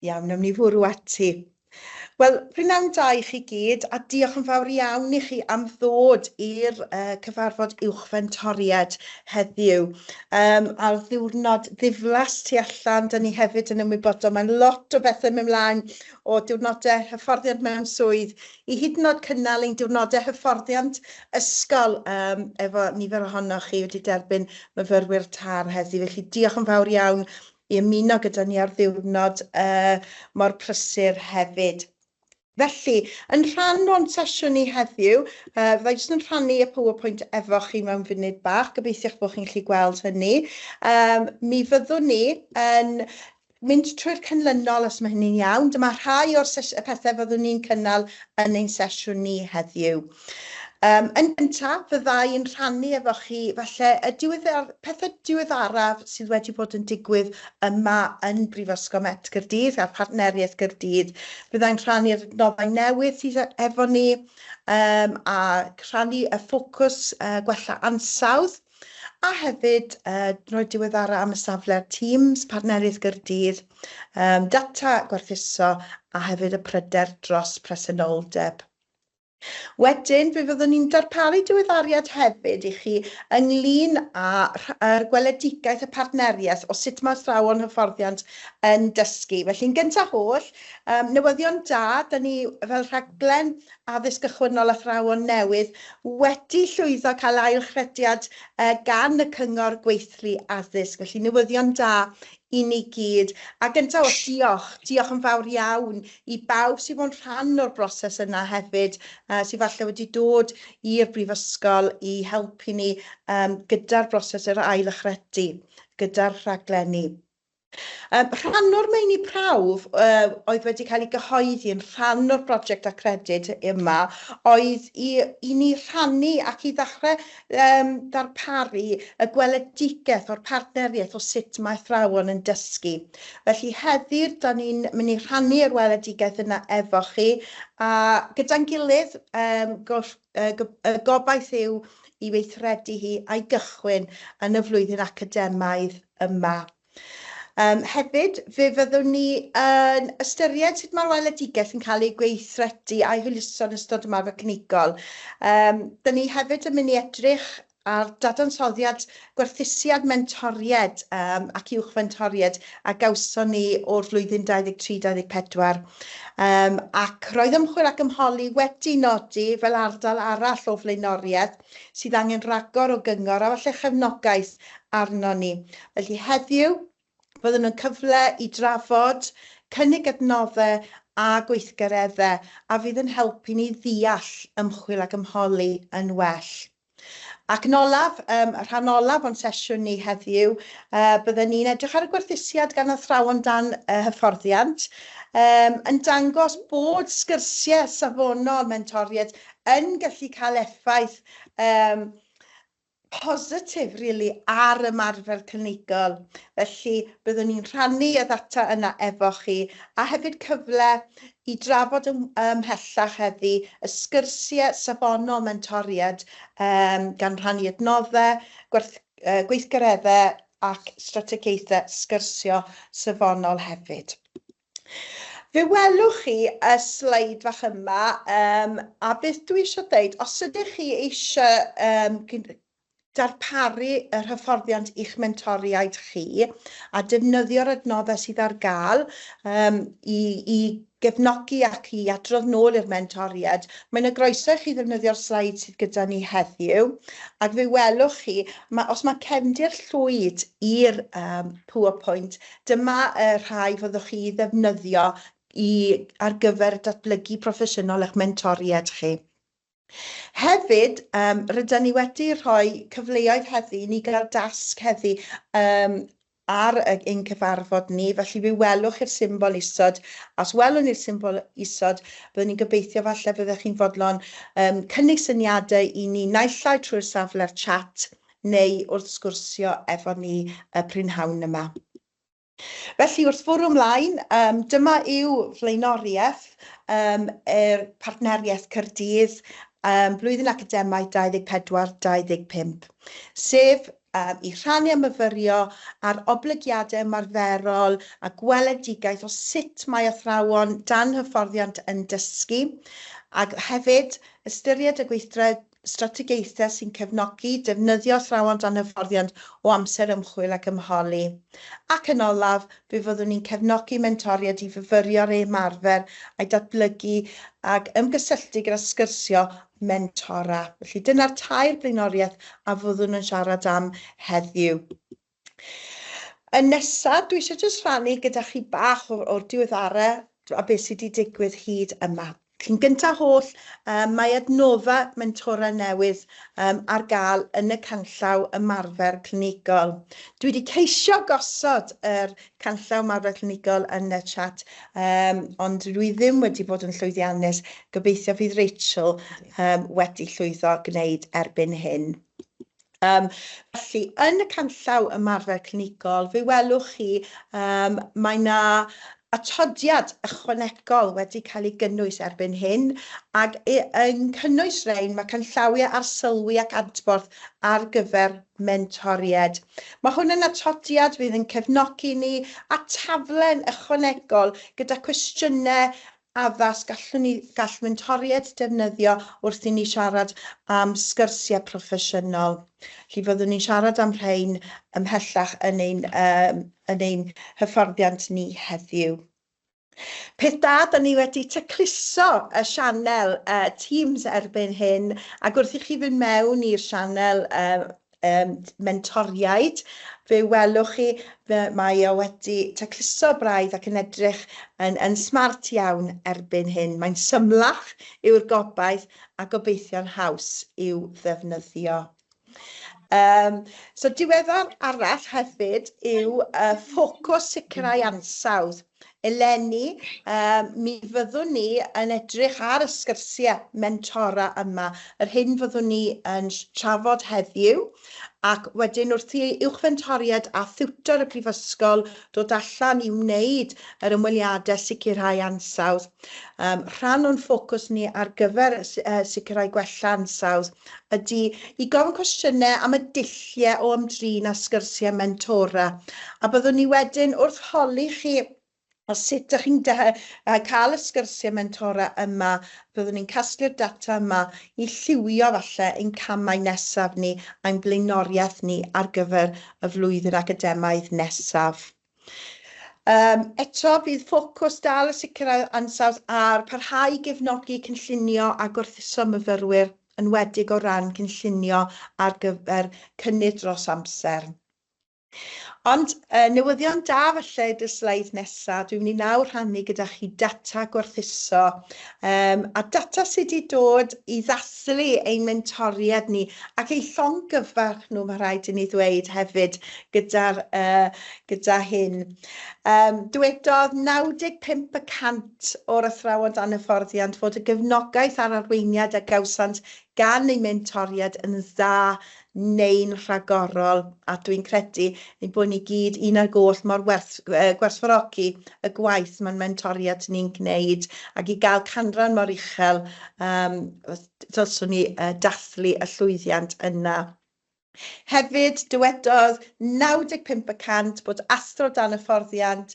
Iawn, nawn ni fwrw ati. Wel, prynawn da i chi gyd, a diolch yn fawr iawn i chi am ddod i'r cyfarfod uwchfentoriad heddiw. A'r ddiwrnod ddiflas tu allan, da ni hefyd yn ymwybodol, mae'n lot o bethau mynd mlaen o diwrnodau hyfforddiant mewn swydd i hyd yn oed cynnal ein diwrnodau hyfforddiant ysgol efo nifer ohonoch chi wedi derbyn myfyrwyr TAR heddiw. Felly diolch yn fawr iawn i ymuno gyda ni ar ddiwrnod mor prysur hefyd. Felly, yn rhan o'n sesiwn ni heddiw, fydda i jyst yn rhannu y PowerPoint efo chi mewn funud bach, gobeithio eich bod chi'n gallu gweld hynny. Mi fyddwn ni yn mynd trwy'r canlynol os mae hynny'n iawn. Dyma rhai o'r pethau fyddwn ni'n cynnal yn ein sesiwn ni heddiw. Yn gyntaf, fydda i'n rhannu efo chi falle pethau diweddaraf sydd wedi bod yn digwydd yma yn Brifysgol Met Caerdydd a'r partneriaeth Caerdydd. Byddai'n rhannu'r adnoddau newydd sydd efo ni a rhannu y ffocws gwella ansawdd a hefyd rhoi diweddara am y safle'r Teams, partneriaeth Caerdydd, data gwerthuso a hefyd y pryder dros presenoldeb. Wedyn, fe fyddwn ni'n darparu diweddariad hefyd i chi ynglyn â'r gweledigaeth y partneriaeth o sut mae athrawon hyfforddiant yn dysgu. Felly'n gyntaf oll, newyddion da, da ni fel rhaglen addysg gychwynnol athrawon newydd wedi llwyddo cael ailchrediad gan y Cyngor Gweithlu Addysg. Felly newyddion da i ni gyd. A gyntaf oll, diolch yn fawr iawn i bawb sydd bod yn rhan o'r broses yna hefyd, sydd falle wedi dod i'r brifysgol i helpu ni gyda'r broses yr ailychredu, gyda'r rhaglenni. Rhan o'r meini prawf oedd wedi cael ei gyhoeddi yn rhan o'r brosiect acredyd yma oedd i ni rhannu ac i ddechrau darparu y gweledigaeth o'r partneriaeth o sut mae athrawon yn dysgu. Felly heddiw, da ni'n mynd i rhannu'r weledigaeth yna efo chi a gyda'n gilydd gobaith yw i weithredu hi a'i gychwyn yn y flwyddyn academaidd yma. Hefyd, fe fyddwn ni yn ystyried sut mae'r weledigaeth yn cael ei gweithredu a'i hwyluso yn ystod ymarfer cynigol. Da ni hefyd yn mynd i edrych ar dadansoddiad gwerthusiad mentoried ac uwchfentoried a gawson ni o'r flwyddyn 23-24. Ac roedd ymchwil ac ymholi wedi nodi fel ardal arall o flaenoriaeth sydd angen ragor o gyngor a falle chefnogaeth arno ni. Felly heddiw, byddwn yn cyfle i drafod, cynnig adnoddau a gweithgareddau a fydd yn helpu ni ddeall ymchwil ac ymholi yn well. Ac yn olaf, rhan olaf o'n sesiwn ni heddiw, byddwn ni'n edrych ar y gwerthusiad gan athrawon dan hyfforddiant, yn dangos bod sgyrsiau safonol mentoriaeth yn gallu cael effaith positif really ar ymarfer clinigol. Felly byddwn ni'n rhannu y ddata yna efo chi a hefyd cyfle i drafod ymhellach heddi y sgyrsiau safonol mentoriad gan rhannu adnoddau, gweithgareddau ac strategaethau sgyrsio safonol hefyd. Fe welwch chi y sleid fach yma a beth dwi eisiau dweud, os ydych chi eisiau darparu yr hyfforddiant i'ch mentoriaid chi a defnyddio'r adnoddau sydd ar gael i gefnogi ac i adrodd nôl i'r mentoriad, mae'n y groeso i chi ddefnyddio'r sleid sydd gyda ni heddiw ac fe welwch chi, os mae cefndir llwyd i'r PowerPoint, dyma y rhai fyddwch chi ddefnyddio ar gyfer datblygu proffesiynol eich mentoriad chi. Hefyd, rydyn ni wedi rhoi cyfleoedd heddi i ni gael dasg heddi ar ein cyfarfod ni, felly fe welwch i'r symbol isod. Os welwn ni'r symbol isod, byddwn ni'n gobeithio falle byddwch chi'n fodlon cynnig syniadau i ni naill ai trwy'r safle'r chat neu wrth sgwrsio efo ni y prynhawn yma. Felly wrth fwrw ymlaen, dyma yw flaenoriaeth partneriaeth Caerdydd blwyddyn academaidd 24-25, sef i rhannu ymyfyrio ar oblygiadau ymarferol a gweledigaeth o sut mae athrawon dan hyfforddiant yn dysgu, ac hefyd ystyried y gweithred strategaethau sy'n cefnogi defnyddio athrawon dan hyfforddiant o amser ymchwil ac ymholi. Ac yn olaf, fe fyddwn ni'n cefnogi mentoriaid i fyfyrio'r ymarfer a'i datblygu ac ymgysylltu gyda sgyrsio mentora. Felly dyna'r tair blaenoriaeth a fyddwn yn siarad am heddiw. Yn nesaf, dwi eisiau jyst rhannu gyda chi bach o'r diweddarau a beth sydd wedi digwydd hyd yma. Cyn gyntaf holl, mae adnodda mentora newydd ar gael yn y canllaw ymarfer clinigol. Dwi wedi ceisio gosod yr canllaw ymarfer clinigol yn y chat, ond dwi ddim wedi bod yn llwyddiannus. Gobeithio fydd Rachel wedi llwyddo gwneud erbyn hyn. Felly, yn y canllaw ymarfer clinigol, fe welwch chi mae yna atodiad ychwanegol wedi cael ei gynnwys erbyn hyn, ac yn cynnwys rein mae canllawiau arsylwi ac adborth ar gyfer mentoried. Mae hwn yn atodiad fydd yn cefnogi ni a taflen ychwanegol gyda cwestiynau addysg gall mentoried defnyddio wrth i ni siarad am sgyrsiau proffesiynol. Felly fyddwn ni'n siarad am rhain ymhellach yn ein hyfforddiant ni heddiw. Peth da, da ni wedi tacluso y sianel Teams erbyn hyn, ac wrth i chi fynd mewn i'r sianel mentoriaid, fe welwch chi mae o wedi tacluso braidd ac yn edrych yn smart iawn erbyn hyn. Mae'n symlach yw'r gobaith a gobeithio'n haws i'w ddefnyddio. So diweddar arall hefyd yw ffocws sicrhau ansawdd. Eleni, mi fyddwn ni yn edrych ar y sgyrsiau mentora yma. Yr hyn fyddwn ni yn trafod heddiw, ac wedyn wrth i uwchfentoriad a thiwtor y Prifysgol dod allan i wneud yr ymweliadau sicrhau ansawdd. Rhan o'n ffocws ni ar gyfer sicrhau gwella ansawdd ydy i gofyn cwestiynau am y dulliau o ymdrin a sgyrsiau mentora. A byddwn ni wedyn wrth holi chi o sut ydych chi'n cael y sgyrsiau mentora yma, byddwn ni'n casglu'r data yma i lliwio falle ein camau nesaf ni a'n blaenoriaeth ni ar gyfer y flwyddyn academaidd nesaf. Eto, bydd ffocws dal y sicrhau ansawdd ar parhau gefnogi cynllunio a gwrthuso myfyrwyr yn wedig o ran cynllunio ar gyfer cynnydd dros amser. Ond newyddion da falle y sleid nesaf, dwi'n mynd i nawr rhannu gyda chi data gwerthuso, a data sydd wedi dod i ddathlu ein mentoriad ni ac ei llongyfarch nhw, mae rhaid i ni ddweud hefyd gyda hyn. Dywedodd 95% o'r athrawon dan hyfforddiant fod y gefnogaeth ar arweiniad a gawsant gan ei mentoriad yn dda neu'n rhagorol, a dwi'n credu ein bod ni gyd un ar goll mor gwerthfawrogi y gwaith mae'n mentoriad ni'n gwneud, ac i gael canran mor uchel, dylswn ni dathlu y llwyddiant yna. Hefyd, dywedodd 95% bod athro dan hyfforddiant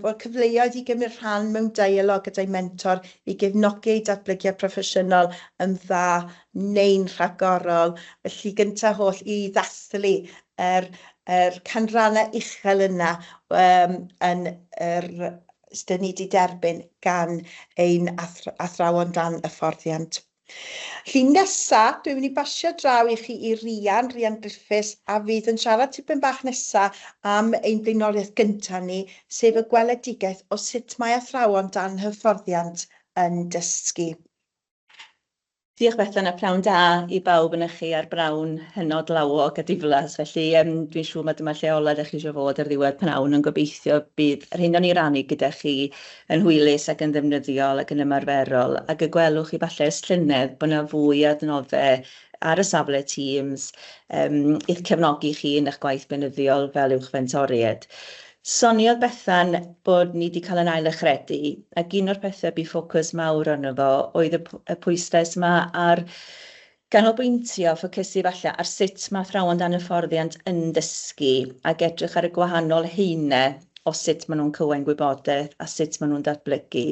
bod cyfleoedd i gymryd rhan mewn dialog gyda'i mentor i gefnogi ei datblygiad proffesiynol yn dda neu'n rhagorol. Felly gyntaf holl i ddathlu yr canrannau uchel yna yn sydd ni wedi derbyn gan ein athrawon dan hyfforddiant. Felly nesaf, dwi'n mynd i basio draw i chi i Rhian Griffiths, a fydd yn siarad tipyn bach nesaf am ein blaenoriaeth gyntaf ni, sef y gweledigaeth o sut mae athrawon dan hyfforddiant yn dysgu. Diolch Bethan, a pnawn da i bawb yn chi ar brawn hynod lawog a diflas. Felly dwi'n siŵr mae dyma lleolau ydych chi eisiau fod ar ddiwedd pnawn yn gobeithio bydd yr hyn o'n i rannu gyda chi yn hwylus ac yn ddefnyddiol ac yn ymarferol. Ac y gwelwch chi falle llynedd bod yna fwy o adnoddau ar y safle Teams i'ch cefnogi chi yn eich gwaith benyddiol fel uwchfentoriaid. Soniodd Bethan bod ni wedi cael yn ail ychredu, ac un o'r pethau bu ffocws mawr arno fo oedd y pwyslais yma ar Ganolbwyntio ffocysu falle ar sut mae athrawon dan hyfforddiant yn dysgu ac edrych ar y gwahanol haenau o sut maen nhw'n cywain gwybodaeth a sut maen nhw'n datblygu.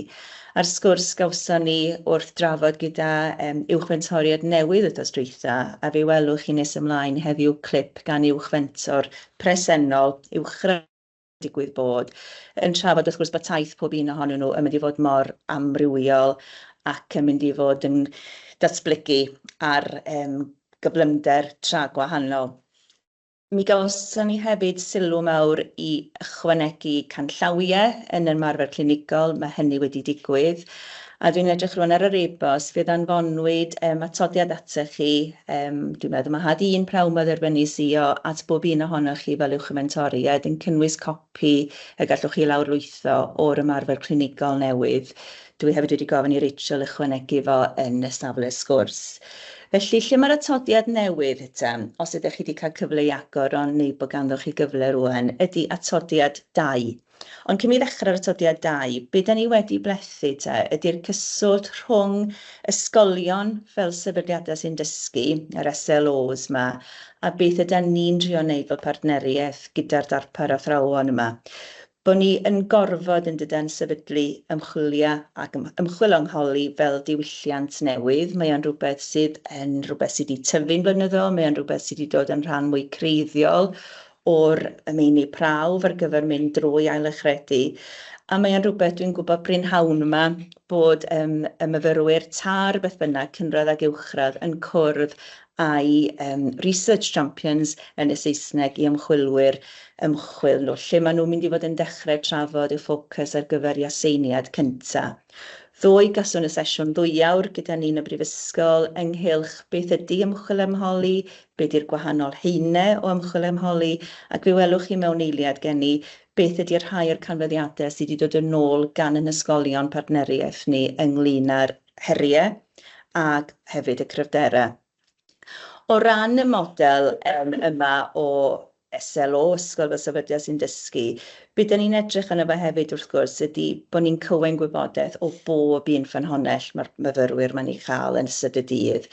A'r sgwrs gawson ni wrth drafod gyda uwchfentoriad newydd wythnos dwytha, a fe welwch chi nes ymlaen heddiw clip gan uwchfentor presennol, digwydd bod, yn trafod wrth gwrs bod taith pob un ohonyn nhw yn mynd i fod mor amrywiol ac yn mynd i fod yn datblygu ar gyflymder tra gwahanol. Mi gawson ni hefyd sylw mawr i ychwanegu canllawiau yn ymarfer clinigol, mae hynny wedi digwydd. A dwi'n edrych rwan ar yr e-bost, fydd anfonwyd atodiad ata chi, dwi'n meddwl mae had un prawn mae dderbynnu CEO at bob un ohonoch chi fel uwchfentoriad yn cynnwys copi y gallwch chi lawrlwytho o'r ymarfer clinigol newydd. Dwi hefyd wedi gofyn i Rachel ychwanegu fo yn y safle sgwrs. Felly, lle mae'r atodiad newydd os ydych chi wedi cael cyfle i agor ond neu bod ganddoch chi gyfle rwan, ydy atodiad 2. Ond cyn i ddechrau'r atodiad 2, be da ni wedi blethu ydy'r cyswllt rhwng ysgolion fel sefydliadau sy'n dysgu, yr SLOs yma, a beth ydyn ni'n trio wneud fel partneriaeth gyda'r darpar athrawon yma. Bod ni yn gorfod yn dydyn sefydlu ymchwilio ac ymchwil yngholi fel diwylliant newydd. Mae o'n rhywbeth sydd wedi tyfu'n blynyddol, mae o'n rhywbeth sydd wedi dod yn rhan mwy creiddiol o'r meini prawf ar gyfer mynd drwy ailuchredu. A mae o'n rhywbeth dwi'n gwybod brynhawn yma bod y myfyrwyr tar beth bynnag cynradd ag uwchradd yn cwrdd a'i research champions yn y Saesneg i ymchwilwyr ymchwil nhw, lle maen nhw'n mynd i fod yn dechrau trafod y ffocws ar gyfer i aseiniad cyntaf. Ddoe gaswn y sesiwn ddwyawr gyda ni yn y Brifysgol ynghylch beth ydy ymchwil ymholi, beth yw'r gwahanol haenau o ymchwil ymholi, ac fe welwch chi mewn eiliad gen i beth ydy'r rhai o'r canfyddiadau sydd wedi dod yn ôl gan yn ysgolion partneriaeth ni ynglyn â'r heriau ac hefyd y cryfderau. O ran y model yma o SLO, Ysgol fel Sefydliad sy'n dysgu, beth da ni'n edrych yna fe hefyd wrth gwrs ydy bod ni'n cywain gwybodaeth o bob un ffynhonnell mae'r myfyrwyr ma'n ei chael yn ystod y dydd.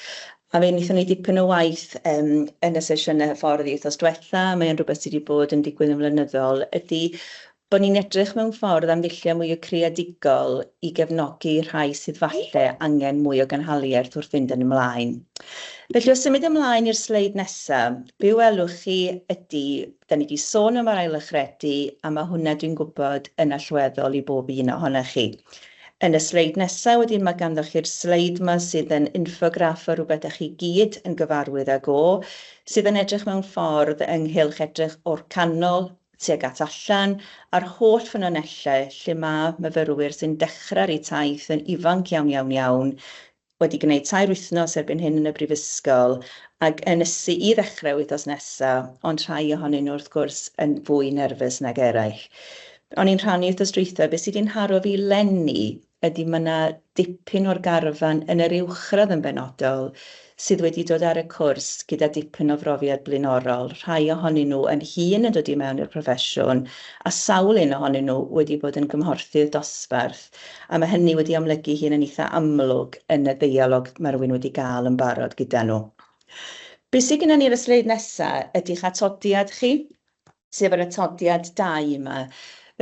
A fe wnaethon ni dipyn o waith yn y sesiynau hyfforddi wythnos diwetha, mae'n rhywbeth sydd wedi bod yn digwydd yn flynyddol, ydy bod ni'n edrych mewn ffordd am ddilliau mwy o creadigol i gefnogi rhai sydd falle angen mwy o gynhaliaeth wrth fynd yn ymlaen. Felly, os symud ymlaen i'r sleid nesaf, be welwch chi ydy, da ni wedi sôn am yr ailuchredu, a mae hwnna dwi'n gwybod yn allweddol i bob un ohonoch chi. Yn y sleid nesaf wedyn mae ganddoch chi'r sleid yma sydd yn infograff o rhywbeth ych chi gyd yn gyfarwydd ag o, sydd yn edrych mewn ffordd ynghylch edrych o'r canol tuag at allan, a'r holl ffynonellau lle mae myfyrwyr sy'n dechrau'r eu taith yn ifanc iawn, wedi gwneud 2 wythnos erbyn hyn yn y Brifysgol, ac yn ysu i ddechrau wythnos nesaf, ond rhai ohonyn nhw wrth gwrs yn fwy nerfus nag eraill. O'n i'n rhannu wythnos dwytha, beth sydd wedi'n haro fi lenni ydy mae yna dipyn o'r garfan yn yr uwchradd yn benodol sydd wedi dod ar y cwrs gyda dipyn o brofiad blaenorol. Rhai ohonyn nhw yn hŷn yn dod i mewn i'r proffesiwn, a sawl un ohonyn nhw wedi bod yn gymhorthydd dosbarth. A mae hynny wedi amlygu hun yn eitha amlwg yn y ddeialog mae rhywun wedi gael yn barod gyda nhw. Be sydd gyda ni'r sleid nesaf ydy'ch atodiad chi, sef yr atodiad 2 yma.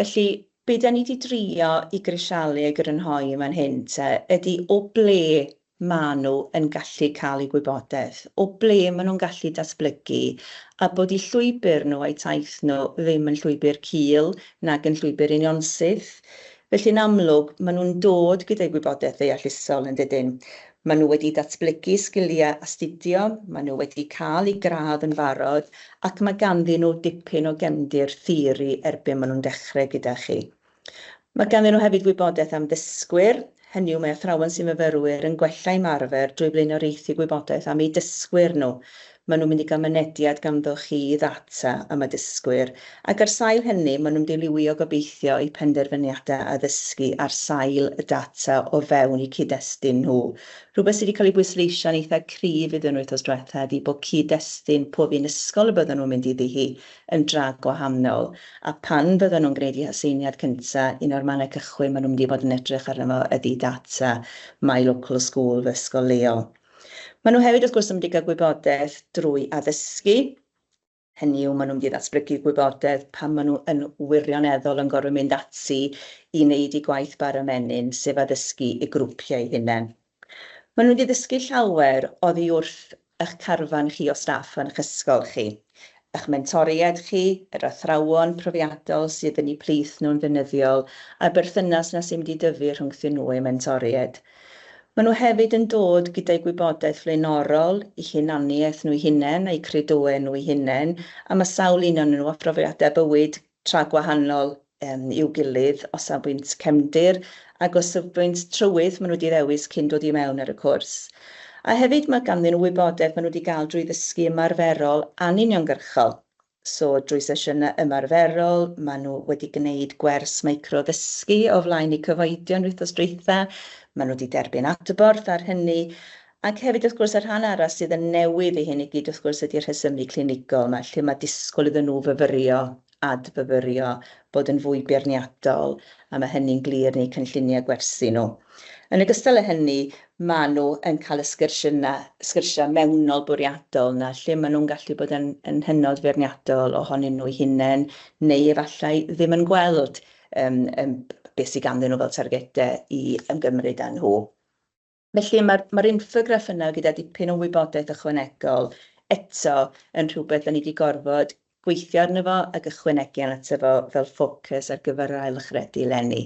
Felly, be da ni wedi drio i grisialu a grynhoi fan hyn ydy o ble maen nhw yn gallu cael eu gwybodaeth, o ble maen nhw'n gallu datblygu, a bod eu llwybr nhw a'i taith nhw ddim yn llwybr cul nag yn llwybr unionsyth. Felly'n amlwg, maen nhw'n dod gyda'i gwybodaeth ddeallusol yn dydyn. Maen nhw wedi datblygu sgiliau astudio, maen nhw wedi cael eu gradd yn barod, ac mae ganddyn nhw dipyn o gefndir theori erbyn maen nhw'n dechrau gyda chi. Mae ganddyn nhw hefyd wybodaeth am ddysgwyr, hynny yw mae athrawon sy'n myfyrwyr yn gwella ymarfer drwy blaenoriaethu gwybodaeth am eu dysgwyr nhw. Maen nhw'n mynd i gael mynediad ganddo chi i ddata am y dysgwyr, ac ar sail hynny maen nhw'n dilywio gobeithio eu penderfyniadau a ddysgu ar sail y data o fewn eu cyd-destun nhw. Rhywbeth sydd wedi cael ei bwysleisio yn eitha cryf iddyn nhw wythnos diwetha ydy bod cyd-destun pob un ysgol y bydden nhw'n mynd iddi hi yn drag gwahanol, a pan bydden nhw'n gwneud eu haseiniad cyntaf, un o'r mannau cychwyn maen nhw'n mynd i fod yn edrych arno fo ydy data My Local School fy ysgol leol. Maen nhw hefyd wrth gwrs yn mynd i gael gwybodaeth drwy addysgu. Hynny yw, maen nhw'n mynd i ddatblygu gwybodaeth pan maen nhw yn wirioneddol yn gorfod mynd ati i wneud eu gwaith bar ymenyn, sef addysgu i grwpiau hunain. Maen nhw wedi dysgu llawer oddi wrth eich carfan chi o staff yn eich ysgol chi. Eich mentoriaid chi, yr athrawon profiadol sydd yn eu plith nhw'n ddefnyddiol, a berthynas na sy'n mynd i dyfu rhwngthyn nhw eu mentoriaid. Maen nhw hefyd yn dod gyda'i gwybodaeth flaenorol, eu hunaniaeth nhw'i hunain, eu credoau nhw'i hunain, a mae sawl un o'n nhw a profiadau bywyd tra gwahanol i'w gilydd o safbwynt cefndir, ac o safbwynt trywydd maen nhw wedi ddewis cyn dod i mewn ar y cwrs. A hefyd mae ganddyn nhw wybodaeth maen nhw wedi cael drwy ddysgu ymarferol anuniongyrchol. So, drwy sesiynau ymarferol, maen nhw wedi gwneud gwers micro ddysgu o flaen eu cyfoedion wythnos dwytha. Maen nhw wedi derbyn atborth ar hynny. Ac hefyd, wrth gwrs, yr rhan arall sydd yn newydd i hyn i gyd, wrth gwrs, ydy'r rhesymu clinigol yma, lle mae disgwyl iddyn nhw fyfyrio, adfyfyrio, bod yn fwy beirniadol, a mae hynny'n glir neu cynlluniau gwersi nhw. Yn ogystal â hynny, maen nhw yn cael y sgyrsiau mewnol bwriadol na, lle maen nhw'n gallu bod yn hynod feirniadol ohonyn nhw hunain, neu efallai ddim yn gweld beth sydd ganddyn nhw fel targedau i ymgymryd â nhw. Felly mae'r infograff yna gyda dipyn o wybodaeth ychwanegol eto yn rhywbeth da ni wedi gorfod gweithio arno fo ac ychwanegu ato fo fel ffocws ar gyfer yr ailchredu eleni.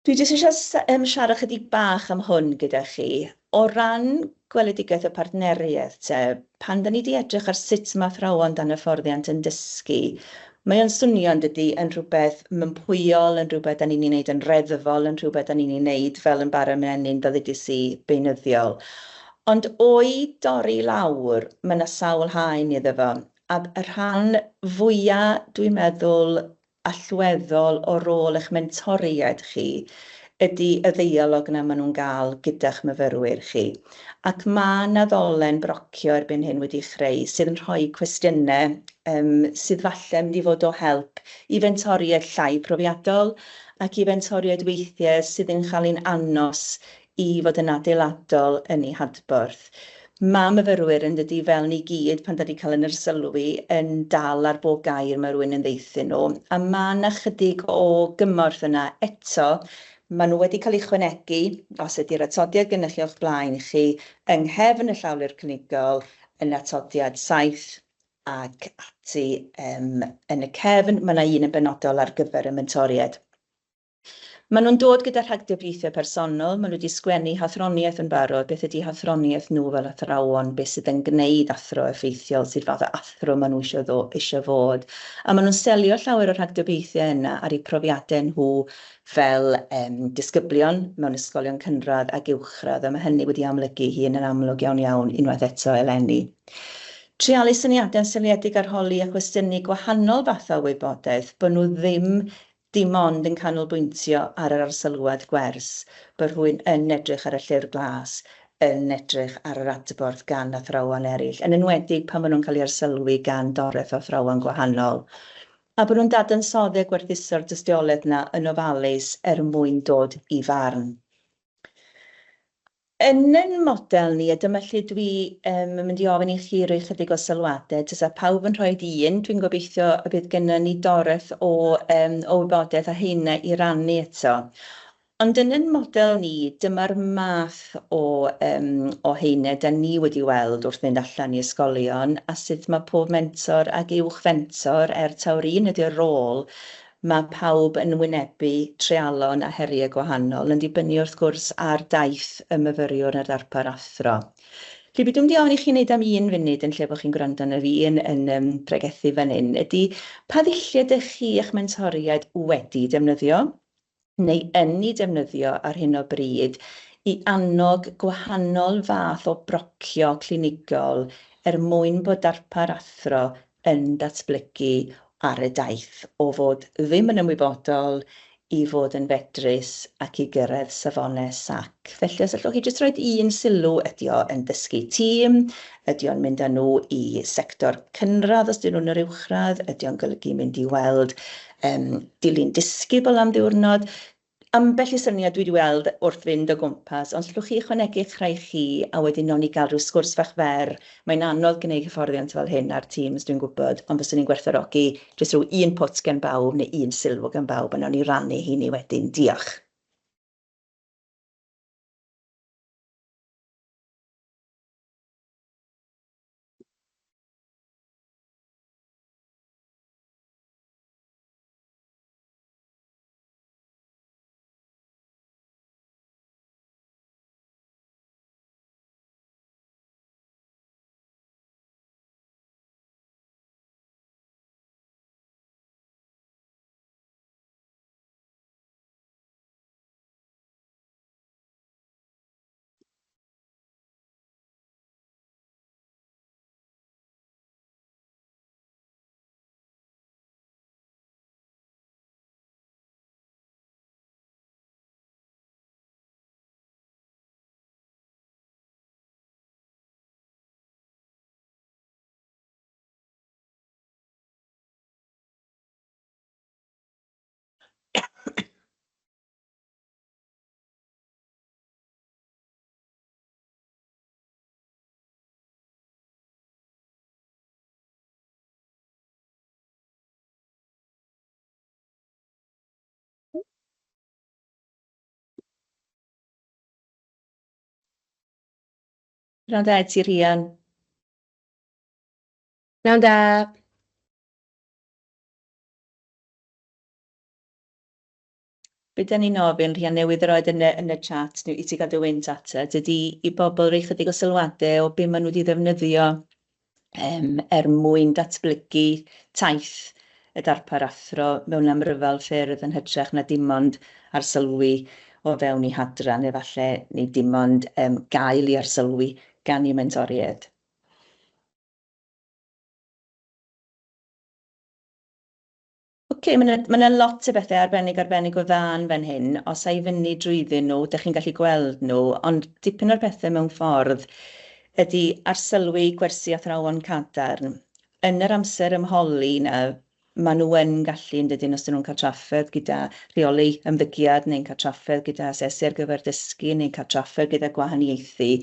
Dwi jyst eisiau siarad chydig bach am hwn gyda chi. O ran gweledigaeth y partneriaeth, pan da ni wedi edrych ar sut mae athrawon dan y fforddiant yn dysgu, mae o'n swnio yn dydy yn rhywbeth mympwyol, yn rhywbeth da ni'n wneud yn reddfol, yn rhywbeth da ni'n wneud fel yn bara menyn ddyddydus i beunyddiol. Ond o'i dorri lawr, mae yna sawl haen iddo fo. A y rhan fwyaf, dwi'n meddwl, allweddol o rôl eich mentoriaid chi ydy y ddeialog yna maen nhw'n gael gyda'ch myfyrwyr chi. Ac mae yna ddolen brocio erbyn hyn wedi chreu sydd yn rhoi cwestiynau sydd falle mynd i fod o help i fentoriaid llai profiadol ac i fentoriaid weithiau sydd yn cael ein annos i fod yn adeiladol yn eu hadborth. Mae myfyrwyr yn dydy fel ni gyd pan da ni cael yn yr sylwi yn dal ar bob gair mae rhywun yn ddeithio nhw. A mae yna chydig o gymorth yna eto, maen nhw wedi cael eu chwanegu, os ydy'r atodiad gennych chi o'ch blaen i chi, yng nghefn y llawlyfr clinigol, yn atodiad 7 ac ati yn y cefn, mae yna un yn benodol ar gyfer y mentoriaid. Maen nhw'n dod gyda rhagdybiaethau personol, maen nhw wedi sgwennu hathroniaeth yn barod, beth ydy hathroniaeth nhw fel athrawon, beth sydd yn gwneud athro effeithiol, sydd fath o athro maen nhw eisiau fod. A maen nhw'n selio llawer o'r rhagdybiaethau yna ar eu profiadau nhw fel disgyblion mewn ysgolion cynradd ac uwchradd, a mae hynny wedi amlygu hun yn amlwg iawn iawn unwaith eto eleni. Trialu syniadau'n seiliedig ar holi a cwestiynu gwahanol fath o wybodaeth, bod nhw dim ond yn canolbwyntio ar yr arsylwedd gwers, bod rhywun yn edrych ar y llyfr glas, yn edrych ar yr adborth gan athrawon eraill, yn enwedig pan maen nhw'n cael ei arsylwi gan doreth o athrawon gwahanol. A bod nhw'n dadansoddi gwerthuso'r dystiolaeth yna yn ofalus mwyn dod i farn. Yn ein model ni, a dyma lle dwi yn mynd i ofyn i chi roi chydig o sylwadau, tysa pawb yn rhoi un, dwi'n gobeithio y bydd gennym ni doreth o wybodaeth a hynna i rannu eto. Ond yn ein model ni, dyma'r math o hynna da ni wedi weld wrth fynd allan i ysgolion, a sut mae pob mentor ac uwch fentor, taw'r un ydy'r rôl, mae pawb yn wynebu treialon a heriau gwahanol yn dibynnu wrth gwrs ar daith y myfyriwr a'r darpar athro. Felly beth dwi'n mynd i ofyn i chi wneud am un funud yn lle bod chi'n gwrando ar fi yn pregethu fan hyn, ydy pa ddilliau ydych chi eich mentoriaid wedi defnyddio, neu yn ei defnyddio ar hyn o bryd, i annog gwahanol fath o brocio clinigol mwyn bod darpar athro yn datblygu ar y daith o fod ddim yn ymwybodol i fod yn fedrus ac i gyrraedd safonau SAC. Felly, os allwch chi jyst rhoi un sylw, ydy o yn dysgu tîm, ydy o'n mynd â nhw i sector cynradd os dyn nhw'n yr uwchradd, ydy o'n golygu mynd i weld dilyn disgybl am ddiwrnod, ambell i syniad dwi wedi weld wrth fynd o gwmpas, ond llwch chi ychwanegu eich rhai chi a wedyn non i gael rhyw sgwrs fach fer. Mae'n anodd gwneud hyfforddiant fel hyn ar Teams, dwi'n gwybod, ond fyswn ni'n gwerthfawrogi jyst rhyw un pwt gen bawb neu un sylw gen bawb a non i rannu hynny wedyn. Diolch. Rhaid e ti Rian. Nawn da. Be da ni'n ofyn, Rhian newydd roed yn y chat i ti gael dy wynt ata, dydy i bobl rei chydig o sylwadau o be maen nhw wedi ddefnyddio mwyn datblygu taith y darpar athro mewn amryfel ffyrdd yn hytrach na dim ond arsylwi o fewn i hadran efallai, neu dim ond gael i arsylwi gan i mentoriaid. Oce, mae yna lot o bethau arbennig o dda yn fan hyn. Os ai fyny drwyddyn nhw, ydych chi'n gallu gweld nhw, ond dipyn o'r bethau mewn ffordd ydy arsylwi gwersi athrawon cadarn. Yn yr amser ymholi na, maen nhw yn gallu yn dydyn os ydyn nhw'n cael trafferth gyda rheoli ymddygiad neu'n cael trafferth gyda asesu ar gyfer dysgu neu'n cael trafferth gyda gwahaniaethu.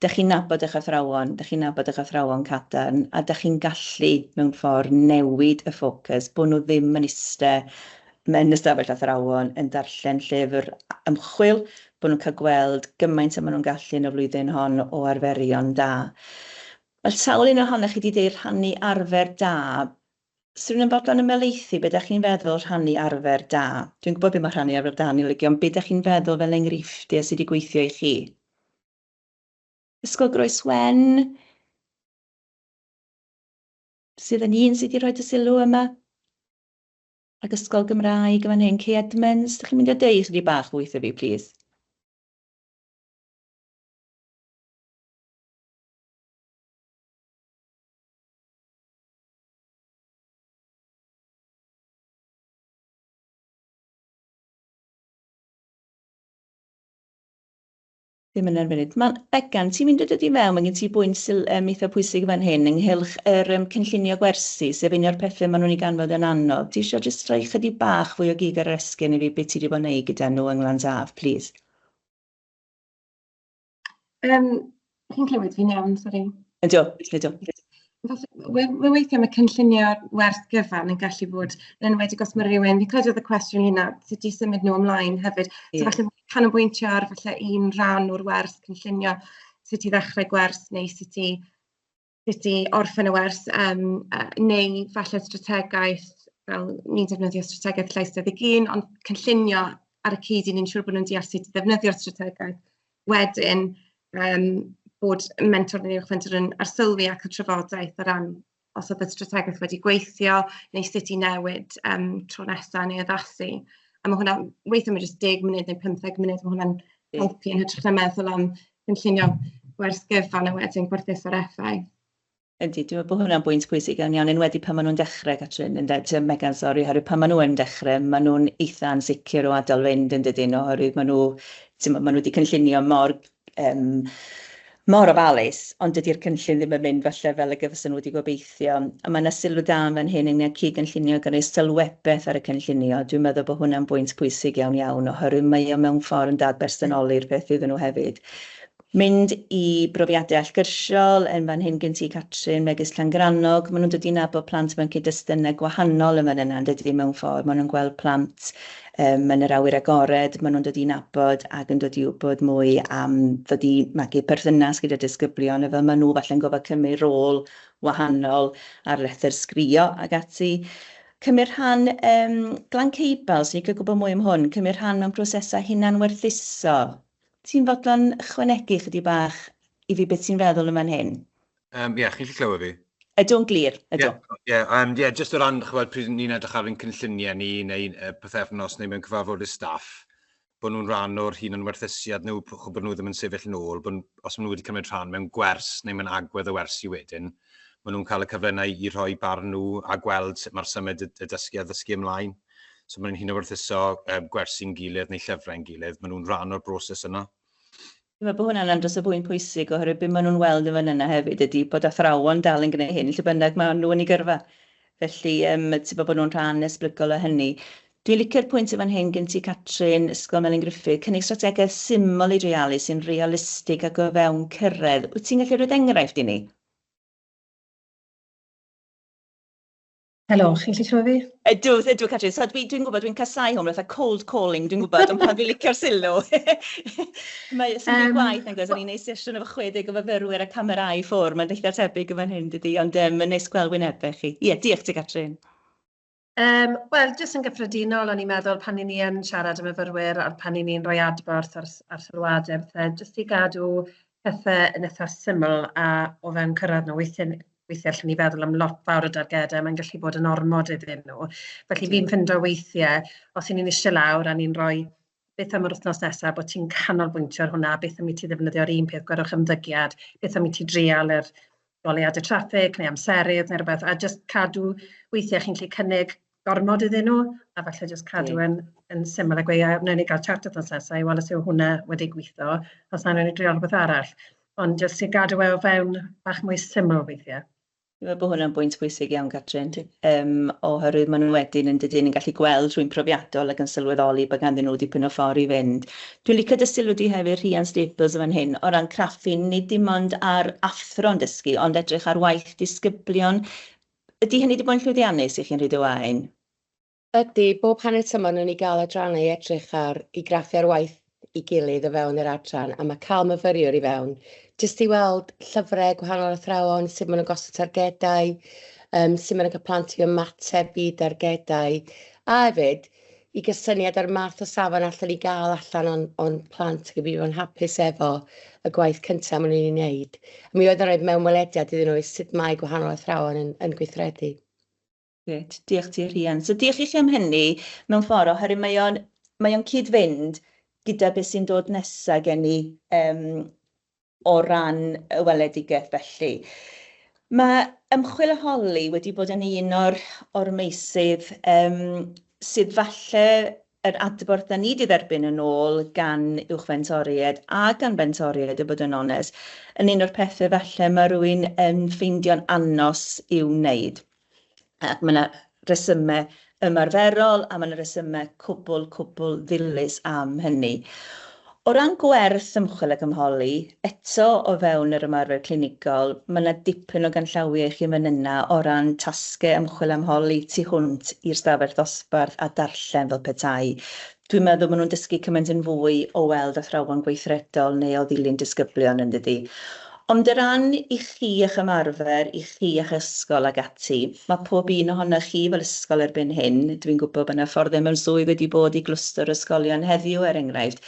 Dych chi'n nabod eich athrawon cadarn, a dych chi'n gallu mewn ffordd newid y ffocws, bod nhw ddim yn mewn ystafell athrawon yn darllen llyfr ymchwil, bod nhw'n cael gweld gymaint a maen nhw'n gallu yn y flwyddyn hon o arferion da. Mae sawl un ohonych chi wedi deud rhannu arfer da. Swn i'n bodlon ymelaethu, be ydych chi'n feddwl rhannu arfer da? Dwi'n gwybod beth mae rhannu arfer da ni'n licio, ond be ydych chi'n feddwl fel enghreifftiau sydd wedi gweithio i chi? Ysgol Groes Wen, sydd yn un sydd wedi rhoi y sylw yma. Ac Ysgol Gymraeg yn fan hyn, Kay Edmonds. Ydych chi'n mynd i deud ychydig bach fwy wrtho fi, plis? Ddim yn erbyn. Egan, ti'n mynd i dod i mewn, mae gen ti bwynt eitha pwysig fan hyn ynghylch yr cynllunio gwersi, sef un o'r pethau maen nhw'n ei ganfod yn anodd. Ti eisiau jyst rhoi chydig bach fwy o gig ar esgyn i fi beth ti wedi bod yn neud gyda nhw yng Ngwlantaf, plis? Chi'n clywed fi'n iawn, sori. Ydw. We'n weithio mae cynllunio werth gyfan yn gallu bod yn enwedig os mae rhywun, fi'n credu oedd y cwestiwn hynna, sut i symud nhw ymlaen hefyd. So falle canolbwyntio ar falle un rhan o'r wers cynllunio, sut i ddechrau gwers neu sut i orffen y wers, neu falle strategaeth, fel ni'n defnyddio strategaeth llais 21, ond cynllunio ar y cyd i ni'n siŵr bod nhw'n deall sut i ddefnyddio'r strategaeth. Wedyn, bod mentor neu uwchfentor yn arsylwi ac y trafodaeth o ran os oedd y strategaeth wedi gweithio neu sut i newid tro nesaf neu addasu. A mae hwnna, weithio mae jyst 10 munud neu 15 munud, mae hwnna'n helpu yn hytrach na meddwl am cynllunio gwers gyfan a wedyn gwerthuso ar effaith. Ydy, dwi'n meddwl bod hwnna'n bwynt pwysig iawn, enwedig pan maen nhw'n dechrau, Catrin, Megan, sori, oherwydd pan maen nhw yn dechrau, maen nhw'n eitha ansicr o adael fynd yn dydyn, oherwydd maen nhw wedi cynllunio mor mor ofalus, ond dydy'r cynllun ddim yn mynd falle fel y gyfysyn nhw wedi gobeithio. A mae yna sylw da yn fan hyn ynglyn â cyd-gynllunio gan ei sylwebaeth ar y cynllunio. Dwi'n meddwl bod hwnna'n bwynt pwysig iawn iawn, oherwydd mae o mewn ffordd yn dadbersonoli'r peth iddyn nhw hefyd. Mynd i brofiadau allgyrsiol, yn fan hyn gen ti Catrin, megis Llangrannog, maen nhw'n dod i nabod plant mewn cyd-destynau gwahanol yn fan yna, dydy mewn ffordd. Maen nhw'n gweld plant yn yr awyr agored, maen nhw'n dod i nabod ac yn dod i wybod mwy am ddod i magu perthynas gyda disgyblion, fel maen nhw falle'n gofod cymryd rôl wahanol ar lethr sgrio ac ati. Cymryd rhan, Glan Ceibal, sy'n ni'n gwybod mwy am hwn, cymryd rhan mewn prosesau hunanwerthuso. Ti'n fodlon ychwanegu chydig bach i fi beth ti'n feddwl yn fan hyn? Chi'n gallu clywed fi? Ydw'n glir, ydw. Just o ran, chybod, pryd ni'n edrych ar ein cynlluniau ni, neu pythefnos, neu mewn cyfarfod y staff, bod nhw'n rhan o'r hunanwerthusiad nhw, bod nhw ddim yn sefyll nôl, os maen nhw wedi cymryd rhan mewn gwers, neu mewn agwedd y wersi wedyn, maen nhw'n cael y cyfle yna i rhoi barn nhw a gweld sut mae'r symud y dysgu a ddysgu ymlaen. So maen nhw'n hunanwerthuso gwersi'n gilydd neu llyfrau'n gilydd, maen nhw'n rhan o'r broses yna. Dwi'n meddwl bod hwnna'n andros o bwynt pwysig oherwydd beth maen nhw'n weld yn fan yna hefyd ydy bod athrawon dal yn gwneud hyn, lle bynnag maen nhw yn ei gyrfa. Felly, ti'n bod nhw'n rhan esbrygol o hynny. Dwi'n licio'r pwynt yn fan hyn gen ti Catrin, Ysgol Melin Griffith, cynnig strategaeth syml i dreialu sy'n realistig ac o fewn cyrraedd. Wyt ti'n gallu rhoi enghraifft i ni? Helo, chi'n gallu clywed fi? Ydw, Catrin. So, dwi'n gwybod, dwi'n casau hwn, fatha cold calling, dwi'n gwybod, ond pan fi'n licio'r sylw. Mae sy'n gwaith, yn gwrs, o'n i'n neud sesiwn efo 60 o fyfyrwyr a camerau ffwr, mae'n eitha tebyg yn fan hyn, dydy, ond yn neis gweld wynebau chi. Ie, diolch ti, Catrin. Wel, jyst yn gyffredinol, o'n i'n meddwl pan ni yn siarad am myfyrwyr a pan ni'n rhoi adborth ar sylwadau, jyst i gadw pethau yn eitha syml a o fewn cyrraedd nhw, weithiau allwn ni feddwl am lot fawr o dargedau, mae'n gallu bod yn ormod iddyn nhw. Felly fi'n ffindo weithiau, os ni'n eisiau lawr a ni'n rhoi beth am yr wythnos nesaf, bod ti'n canolbwyntio ar hwnna, beth am i ti ddefnyddio'r un peth, gwerwch ymddygiad, beth am i ti drial yr goleuadau traffig neu amserydd neu rhywbeth, a just cadw, weithiau chi'n gallu cynnig gormod iddyn nhw, a falle just cadw yn syml a gweud, wnawn ni gael chat wythnos nesaf, i weld os yw hwnna wedi gweithio, os na wnawn ni drial rhywbeth arall. Ond just i gadw o fewn bach mwy syml weithiau. Dwi'n meddwl bod hwnna'n bwynt pwysig iawn, Catrin. Oherwydd maen nhw wedyn yn dydyn ni'n gallu gweld rwy'n profiadol ac yn sylweddoli bod ganddyn nhw dipyn o ffordd i fynd. Dwi'n licio dy sylw di hefyd Rhian Staples yn fan hyn, o ran craffu, nid dim ond ar athro'n dysgu, ond edrych ar waith disgyblion. Ydy hynny wedi bod yn llwyddiannus i chi'n rhaid o wain? Ydy, bob hanner tymor nhw'n i gael adrannau i edrych ar, i graffu'r waith i gilydd o fewn yr adran, a mae cael myfyriwr i fewn, jyst i weld llyfrau gwahanol athrawon, sut maen nhw'n gosod targedau, sut maen nhw'n cael plant i ymateb i dargedau, a hefyd, i gysyniad ar math o safon allan i gael allan o'n plant ac i fi fo'n hapus efo y gwaith cyntaf maen nhw'n ei wneud. A mi oedd yn rhoi mewn welediad iddyn nhw sut mae gwahanol athrawon yn gweithredu. Diolch ti, Rhian. So diolch i chi am hynny mewn ffordd, oherwydd mae o'n cyd-fynd gyda beth sy'n dod nesaf gen i o ran y weledigaeth felly. Mae ymchwilholi wedi bod yn un o'r meysydd sydd falle yr adborth da ni wedi dderbyn yn ôl gan uwchfentoriaid a gan bentoriaid, y bod yn onest, yn un o'r pethau falle mae rhywun yn ffeindio'n anos i'w wneud. Ac mae yna resymau ymarferol a mae yna resymau cwbl ddilys am hynny. O ran gwerth ymchwil ac ymholi, eto o fewn yr ymarfer clinigol, mae yna dipyn o ganllawiau i chi fan yna o ran tasgau ymchwil ymholi tu hwnt i'r stafell ddosbarth a darllen fel petai. Dwi'n meddwl maen nhw'n dysgu cymaint yn fwy o weld athrawon gweithredol neu o ddilyn disgyblion yn dydi. Ond y ran i chi eich ymarfer, i chi eich ysgol ag ati, mae pob un ohonoch chi fel ysgol erbyn hyn, dwi'n gwybod bod yna ffordd mewn swydd wedi bod i glwster ysgolion heddiw enghraifft.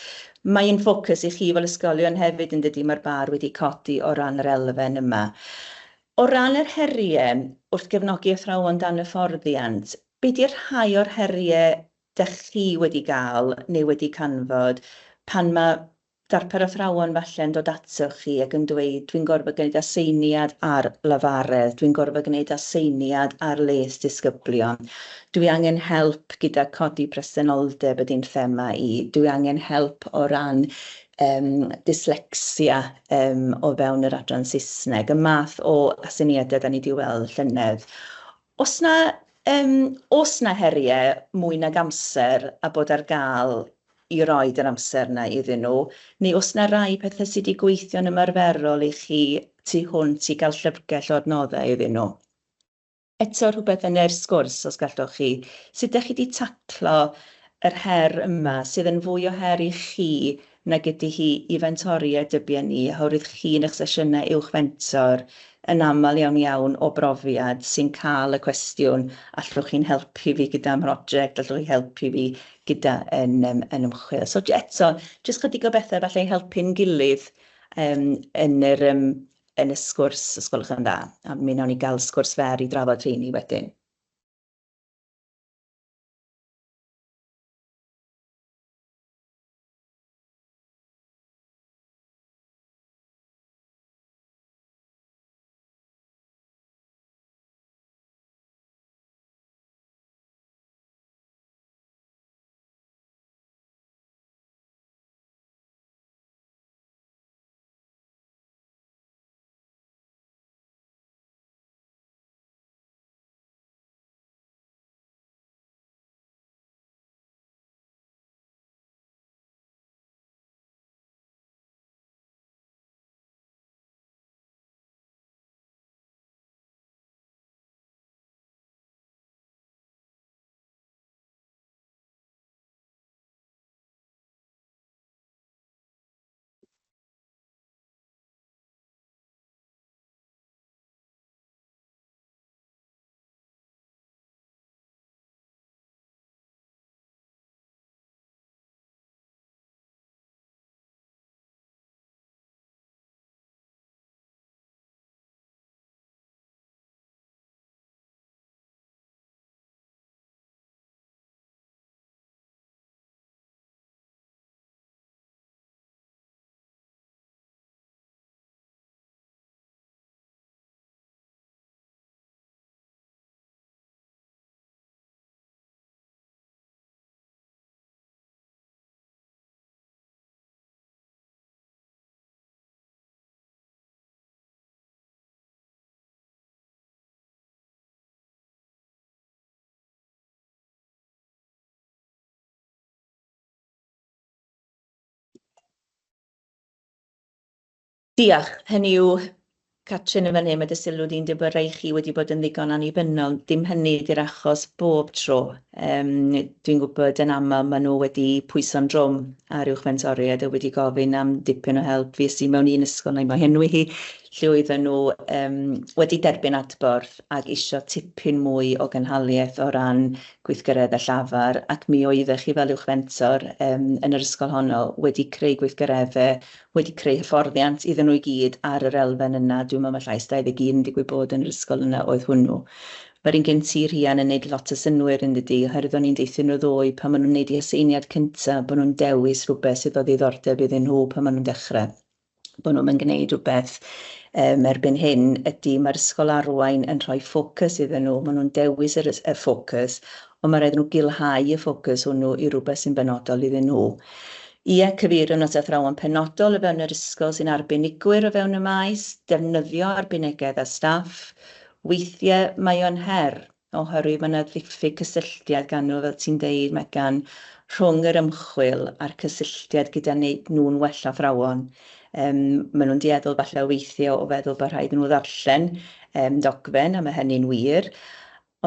Mae'n ffocws i chi fel ysgolion hefyd yn dydi mae'r bar wedi codi o ran yr elfen yma. O ran yr heriau, wrth gefnogi athrawon dan y fforddiant, beth yw'r rhai o'r heriau dych chi wedi gael neu wedi canfod pan mae darper athrawon falle'n dod atoch chi ac yn dweud, dwi'n gorfod gwneud aseiniad ar lafaredd, dwi'n gorfod gwneud aseiniad ar les disgyblion, dwi angen help gyda codi presenoldeb ydy'n thema i, dwi angen help o ran dyslexia o fewn yr adran Saesneg, y math o aseiniadau da ni wedi weld llynedd. Oes na heriau mwy nag amser a bod ar gael i roed yr amser yna iddyn nhw, neu oes na rai pethau sydd wedi gweithio'n ymarferol i chi tu hwnt i gael llyfrgell o adnoddau iddyn nhw? Eto rhywbeth yn yr sgwrs, os gallwch chi, sut ydych chi wedi taclo yr her yma sydd yn fwy o her i chi nag ydy hi i fentoriaid dybien ni, oherwydd chi yn eich sesiynau uwchfentor yn aml iawn o brofiad sy'n cael y cwestiwn, allwch chi'n helpu fi gyda'n prosiect, allwch chi'n helpu fi gyda yn ymchwil. So eto, jyst chydig o bethau falle helpu'n gilydd yn y sgwrs, os gwelwch yn dda. A mi wnawn ni gael sgwrs fer i drafod rheini wedyn. Diolch, hynny yw, Catrin yn fan hyn, mae dy sylw di'n dybod rai chi wedi bod yn ddigon annibynnol, dim hynny ydy'r achos bob tro. Dwi'n gwybod yn aml maen nhw wedi pwyso'n drwm ar uwchfentoriaid a wedi gofyn am dipyn o help. Fi sy'n mewn un ysgol neu mae henwi hi, lle oedden nhw wedi derbyn adborth ac isio tipyn mwy o gynhaliaeth o ran gweithgaredda llafar, ac mi oeddech chi fel uwchfentor yn yr ysgol honno wedi creu gweithgareddau, wedi creu hyfforddiant iddyn nhw i gyd ar yr elfen yna. Dwi'n meddwl mae llais 21 digwydd bod yn yr ysgol yna oedd hwnnw. Mae'r un gen ti rhian yn gwneud lot o synwyr yn dydi, oherwydd o'n i'n deithio nhw ddwy pan maen nhw'n gwneud i aseiniad cyntaf, bod nhw'n dewis rhywbeth sydd o ddiddordeb iddyn nhw pan maen nhw'n dechrau. Bod nhw'n gwneud rhywbeth erbyn hyn ydy mae'r ysgol arwain yn rhoi ffocws iddyn nhw, maen nhw'n dewis y ffocws, ond mae rhaid nhw gilhau y ffocws hwnnw i rhywbeth sy'n benodol iddyn nhw. Ie, cyfeirio at athrawon penodol o fewn yr ysgol sy'n arbenigwyr o fewn y maes, defnyddio arbenigedd a staff. Weithiau mae o'n her, oherwydd mae yna ddiffyg cysylltiad gan nhw, fel ti'n deud, Megan, rhwng yr ymchwil a'r cysylltiad gyda wneud nhw'n well athrawon. Maen nhw'n dieddol falle weithio o feddwl bod rhaid nhw ddarllen dogfen, a mae hynny'n wir,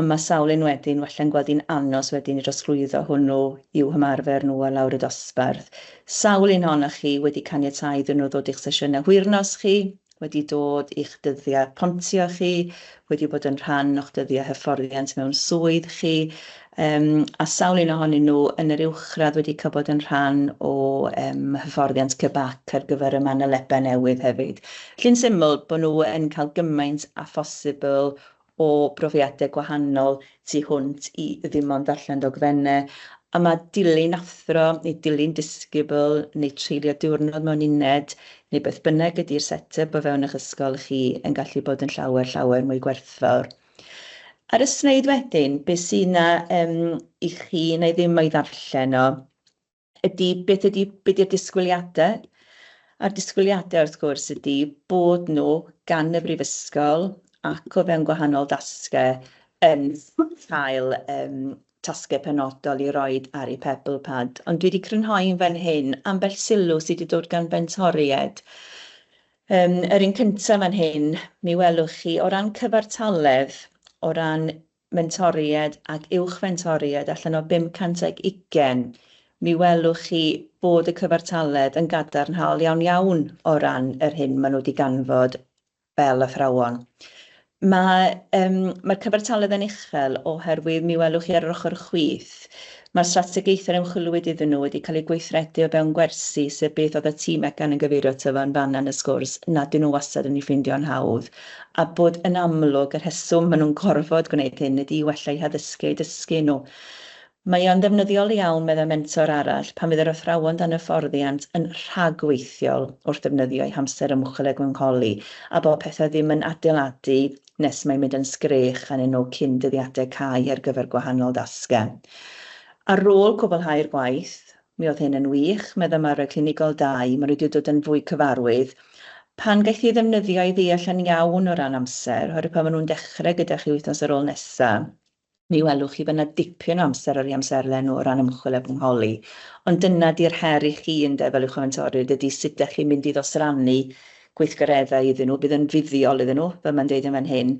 ond mae sawl un wedyn falle'n gweld hi'n anos wedyn i drosglwyddo hwnnw i'w hymarfer nhw a lawr y dosbarth. Sawl un ohonoch chi wedi caniatáu iddyn nhw ddod i'ch sesiynau hwyrnos chi, wedi dod i'ch dyddiau pontio chi, wedi bod yn rhan o'ch dyddiau hyfforddiant mewn swydd chi, a sawl un ohonyn nhw yn yr uwchradd wedi cael bod yn rhan o hyfforddiant cybac ar gyfer y manylepau newydd hefyd. Llyn syml bod nhw yn cael gymaint a phosibl o brofiadau gwahanol tu hwnt i ddim ond darllen dogfennau, A mae dilyn athro, neu dilyn disgybl, neu treulio diwrnod mewn uned, neu beth bynnag ydy'r set-up o fewn eich ysgol chi yn gallu bod yn llawer mwy gwerthfawr. Ar y sleid wedyn, beth sy'n yna i chi neu ddim o'i ddarllen o, ydy beth ydy'r disgwyliadau. A'r disgwyliadau wrth gwrs ydy bod nhw gan y brifysgol ac o fewn gwahanol dasgau yn cael tasgau penodol i roed ar eu Pebble Pad. Ond dwi wedi crynhoi'n fan hyn ambell sylw sydd wedi dod gan bentoried. Yr un cyntaf fan hyn, mi welwch chi o ran cyfartaledd, o ran mentoried ac uwch-fentoried allan o 520, mi welwch chi bod y cyfartaledd yn gadarnhaol iawn o ran yr hyn maen nhw wedi ganfod fel athrawon. Mae'r cyfartaledd yn uchel oherwydd mi welwch chi ar yr ochr chwith. Mae'r strategaethau'r ymchwilwyr iddyn nhw wedi cael eu gweithredu o fewn gwersi, sef beth oedd y tîm ecan yn gyfeirio ato fo'n fanna yn y sgwrs, nad ydyn nhw wastad yn ei ffeindio'n hawdd. A bod yn amlwg yr rheswm maen nhw'n gorfod gwneud hyn ydy i wella eu haddysgu eu dysgu nhw. Mae o'n ddefnyddiol iawn meddwl mentor arall pan fydd yr athrawon dan y fforddiant yn rhagweithiol wrth ddefnyddio eu hamser ymchwil ag ymcholi a bod pethau ddim yn adeiladu nes mae'n mynd yn sgrech anyn nhw cyn dyddiadau cae ar gyfer gwahanol dasgau. Ar ôl cwblhau'r gwaith, mi oedd hyn yn wych, meddwl mae'r clinigol 2, mae wedi dod yn fwy cyfarwydd, pan gaeth ei ddefnyddio i ddeall yn iawn o ran amser, oherwydd pan maen nhw'n dechrau gyda chi wythnos ar ôl nesaf, mi welwch chi fyna dipyn o amser ar ei amserlen nhw o ran ymchwil ag ymcholi. Ond dyna di'r her i chi ynde fel uwch-fentoriaid ydy sut ydych chi'n mynd i ddosrannu gweithgareddau iddyn nhw, bydd yn fuddiol iddyn nhw, fel mae'n deud yn fan hyn,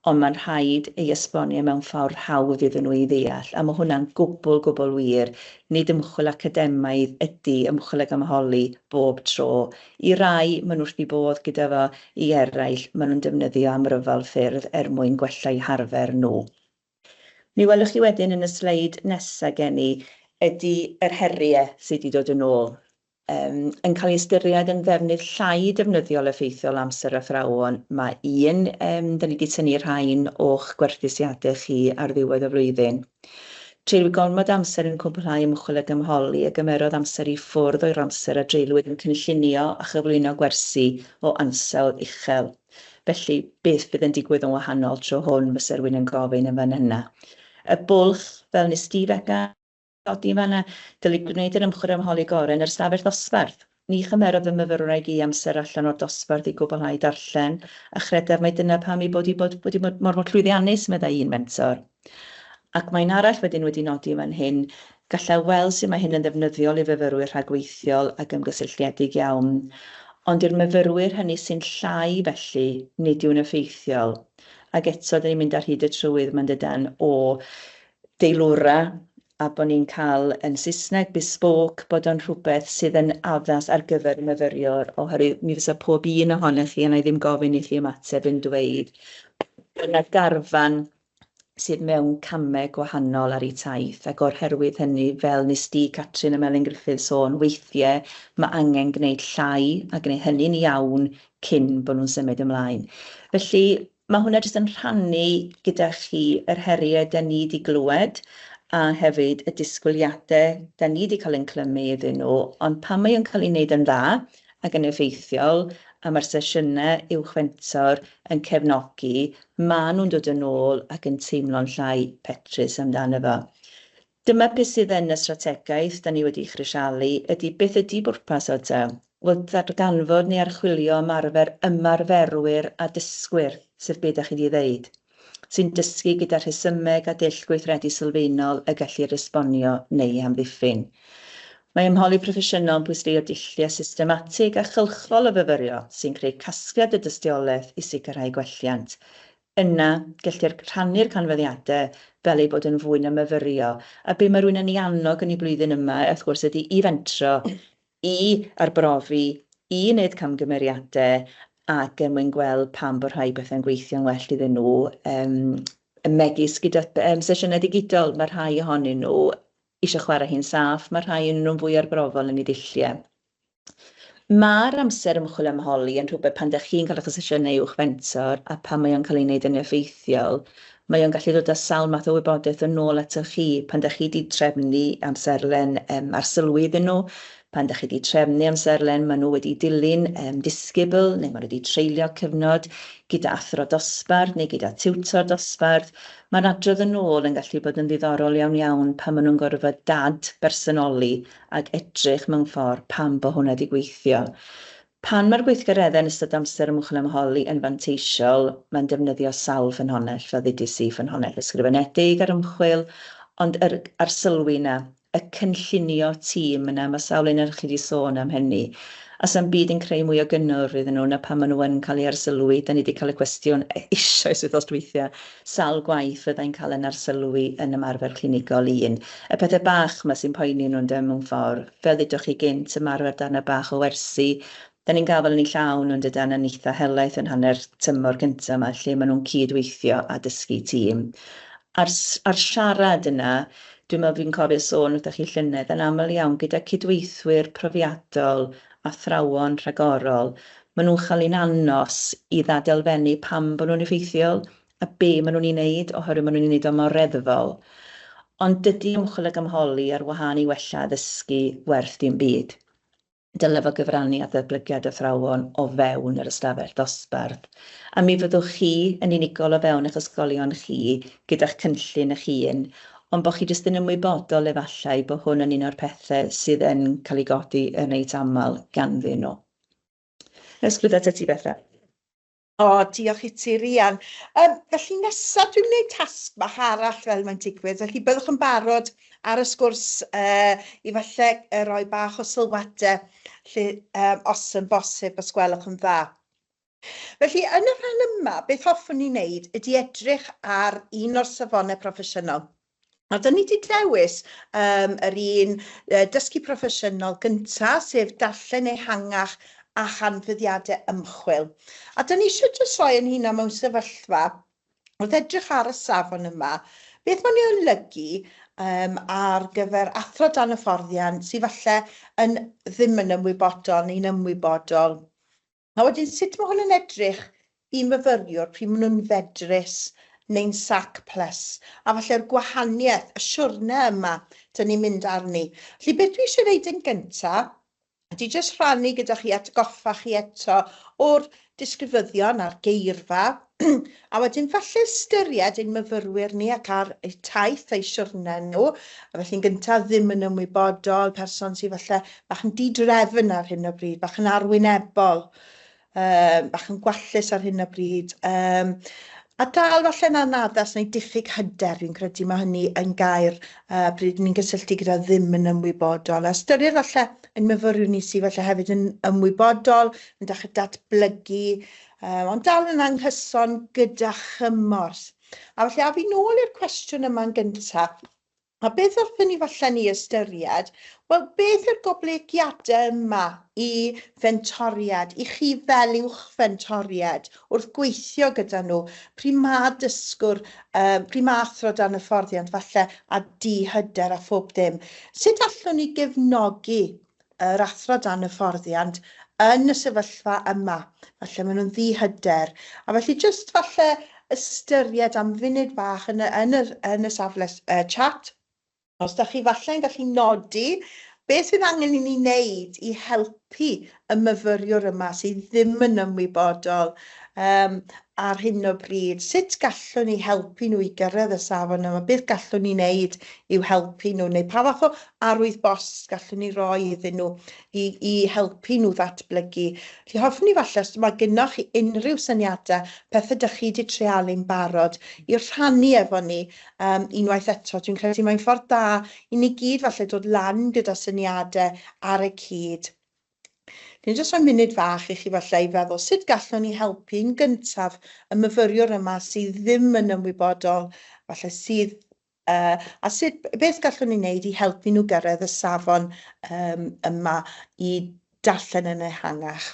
ond mae'n rhaid ei esbonio mewn ffordd hawdd iddyn nhw i ddeall, a mae hwnna'n gwbl wir. Nid ymchwil academaidd ydy ymchwil ag ymcholi bob tro. I rai, maen nhw wrth i bodd gyda fo, i eraill, maen nhw'n defnyddio amryfel ffyrdd mwyn gwella eu harfer nhw. Mi welwch chi wedyn yn y sleid nesaf gen i ydy yr heriau sydd wedi dod yn ôl. Yn cael ei ystyried yn ddefnydd llai defnyddiol effeithiol amser athrawon. Mae da ni wedi tynnu rhain o'ch gwerthusiadau chi ar ddiwedd y flwyddyn. Treulwi gormod amser yn cwblhau ymchwil ag ymcholi a gymerodd amser i ffwrdd o'r amser a dreulwyd yn cynllunio a chyflwyno gwersi o ansawdd uchel. Felly, beth bydd yn digwydd yn wahanol tro hwn, fysa rhywun yn gofyn yn fan yna. Y bwlch, fel nes ti Beca, dodi fanna, dylai gwneud yr ymchwil ymcholi gorau yn yr ystafell ddosbarth. Ni chymerodd y myfyrwraig i amser allan o'r dosbarth i gwblhau darllen, a chredaf mai dyna pam i bod mor llwyddiannus meddai un mentor. Ac mae'n arall wedyn wedi nodi fan hyn, gallai weld sut mae hyn yn ddefnyddiol i fyfyrwyr rhagweithiol ac ymgysylltiedig iawn. Ond yw'r myfyrwyr hynny sy'n llai felly, nid yw'n effeithiol. Ac eto, da ni'n mynd ar hyd y trywydd mae'n dydan o deilwra a bod ni'n cael yn Saesneg bespoke bod o'n rhywbeth sydd yn addas ar gyfer y myfyriwr, oherwydd mi fysa pob un ohonych chi, a na i ddim gofyn i chi ymateb yn dweud, yna garfan sydd mewn camau gwahanol ar ei taith, ac o'r herwydd hynny, fel nes di Catrin a Melyn Griffith sôn, weithiau mae angen gwneud llai a gwneud hynny'n iawn cyn bod nhw'n symud ymlaen. Felly, mae hwnna jyst yn rhannu gyda chi yr heriau da ni wedi glywed a hefyd y disgwyliadau da ni wedi cael ein clymu iddyn nhw, ond pan mae o'n cael ei wneud yn dda ac yn effeithiol a mae'r sesiynau uwch-fentor yn cefnogi, maen nhw'n dod yn ôl ac yn teimlo'n llai petrus amdano fo. Dyma beth sydd yn y strategaeth da ni wedi chrisialu ydy beth ydy bwrpas o ta. Wel, ddarganfod neu archwilio ymarferwyr a dysgwyr, sef beth ydych chi wedi ddeud, sy'n dysgu gyda rhesymeg a dull gweithredu sylfaenol y gellir esbonio neu amddiffyn. Mae ymholi proffesiynol yn pwysleisio dulliau systematig a chylchol o fyfyrio sy'n creu casgliad y dystiolaeth i sicrhau gwelliant. Yna, gellir rhannu'r canfyddiadau fel ei bod yn fwy na myfyrio, a be mae rhywun yn ei annog yn ei blwyddyn yma, wrth gwrs, ydy i fentro, i arbrofi, i wneud camgymeriadau, ac yn mwyn gweld pam bod rhai bethau'n gweithio'n well iddyn nhw. Megis gyda sesiynau digidol, mae rhai ohonyn nhw eisiau chwarae hi'n saff, mae rhai yn nhw'n fwy arbrofol yn ei ddulliau. Mae'r amser ymchwil ymholi yn rhywbeth pan ydych chi'n cael eich sesiynau uwch-fentor a pan mae o'n cael ei wneud yn effeithiol, Mae o'n gallu dod â sawl math o wybodaeth yn ôl atoch chi pan ydych chi wedi trefnu amserlen ar sylwi iddyn nhw, pan ydych chi wedi trefnu amserlen maen nhw wedi dilyn disgybl neu maen nhw wedi treulio cyfnod gyda athro dosbarth neu gyda tiwtor dosbarth. Mae'r adrodd yn ôl yn gallu bod yn ddiddorol iawn iawn pan maen nhw'n gorfod dad bersonoli ac edrych mewn ffordd pam bo hwnna wedi gweithio. Pan mae'r gweithgareddau yn ystod amser ymchwil ymholi yn fanteisiol, mae'n defnyddio sawl ffynhonnell fel ddudais i, ffynhonnell ysgrifenedig ar ymchwil, ond ar sylwi na, y cynllunio tîm yna, mae sawl un o'r chi wedi sôn am hynny, a sa'n byd yn creu mwy o gynnwr iddyn nhw na pan maen nhw yn cael ei arsylwi. Da ni wedi cael y cwestiwn eisoes wythnos dweithio, sawl gwaith fyddai'n cael yn arsylwi yn ymarfer clinigol un. Y pethau bach yma sy'n poeni nhw'n mewn ffordd, fel ddudwch chi gynt ymarfer darna bach o wersi, da ni'n gafel yn ei llawn yn dydan yn eitha helaeth yn hanner tymor gyntaf yma, lle maen nhw'n cydweithio a dysgu tîm. Ar siarad yna, dwi'n meddwl fi'n cofio sôn wrthych chi llynedd yn aml iawn gyda cydweithwyr profiadol, athrawon rhagorol, maen nhw'n cael ein annos i ddadilfennu pam bod nhw'n effeithiol a be maen nhw'n ei wneud oherwydd maen nhw'n ei wneud o mor reddfol. Ond dydy ymchwil ag ymholi ar wahân i wella addysgu werth dim byd. Dylai fo gyfrannu at ddatblygiad athrawon o fewn yr ystafell dosbarth. A mi fyddwch chi yn unigol o fewn eich ysgolion chi gyda'ch cynllun eich hun, ond bod chi jyst yn ymwybodol efallai bod hwn yn un o'r pethau sydd yn cael ei godi yn reit aml ganddyn nhw. Ysgrifennu at ti Betha. O, diolch i ti, Rian. Felly nesaf dwi'n gwneud tasg bach arall fel mae'n digwydd. Felly byddwch yn barod ar y sgwrs i falle roi bach o sylwadau lle, os yn bosib os gwelwch yn dda. Felly yn y rhan yma, beth hoffwn ni wneud ydy edrych ar un o'r safonau proffesiynol. A da ni wedi dewis yr un dysgu proffesiynol gyntaf, sef darllen ehangach a chanfyddiadau ymchwil. A da ni eisiau jyst rhoi yn hynna mewn sefyllfa wrth edrych ar y safon yma, beth mae'n ei olygu ar gyfer athro dan hyfforddiant sydd falle ddim yn ymwybodol neu'n ymwybodol. A wedyn sut mae hwn yn edrych i myfyriwr pryd maen nhw'n fedrus neu'n SAC plus, a falle'r gwahaniaeth, y siwrne yma, dyn ni'n mynd arni. Felly beth dwi eisiau gwneud yn gyntaf, ydy jyst rhannu gyda chi atgoffa chi eto o'r disgrifyddion a'r geirfa, a wedyn falle ystyried ein myfyrwyr ni ac ar eu taith eu siwrne nhw, a felly'n gyntaf ddim yn ymwybodol, person sydd falle bach yn didrefn ar hyn o bryd, bach yn arwynebol, bach yn gwallus ar hyn o bryd, a dal falle yn anaddas neu diffyg hyder, fi'n credu mae hynny yn gair pryd ni'n gysylltu gyda ddim yn ymwybodol. A ystyried falle yn myfyriwr ni sydd falle hefyd yn ymwybodol, yn dechrau datblygu, ond dal yn anghyson gyda chymorth. A felly, a fi nôl i'r cwestiwn yma'n gyntaf, a beth wrthyn ni falle ni ystyried? Wel, beth yw'r goblygiadau yma i fentoriad, i chi fel uwch fentoriad, wrth gweithio gyda nhw, pryd mae dysgwr, pryd mae athro dan hyfforddiant falle a di-hyder a phob dim. Sut allwn ni gefnogi yr athro dan hyfforddiant yn y sefyllfa yma? Falle maen nhw'n ddi-hyder. A felly jyst falle ystyried am funud bach yn y safle chat, os da chi falle yn gallu nodi beth sydd angen i ni wneud i helpu y myfyriwr yma sydd ddim yn ymwybodol ar hyn o bryd. Sut gallwn ni helpu nhw i gyrraedd y safon yma? Beth gallwn ni wneud i'w helpu nhw? Neu pa fath o arwydd-bost gallwn ni roi iddyn nhw i helpu nhw ddatblygu? Felly hoffwn ni falle, os mae gennych chi unrhyw syniadau, pethau ydych chi wedi treialu'n barod, i rhannu efo ni unwaith eto. Dwi'n credu mae'n ffordd da i ni gyd falle dod lan gyda syniadau ar y cyd. Dwi'n jyst rhoi munud fach i chi falle i feddwl sut gallwn ni helpu'n gyntaf y myfyriwr yma sydd ddim yn ymwybodol, falle sydd, a beth gallwn ni wneud i helpu nhw gyrraedd y safon yma i darllen yn ehangach.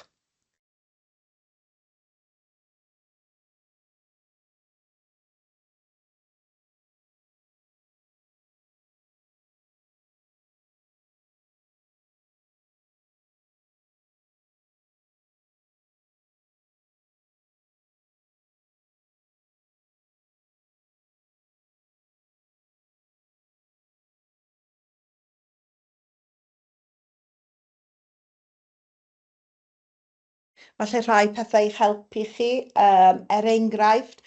falle rhai pethau i helpu chi, enghraifft,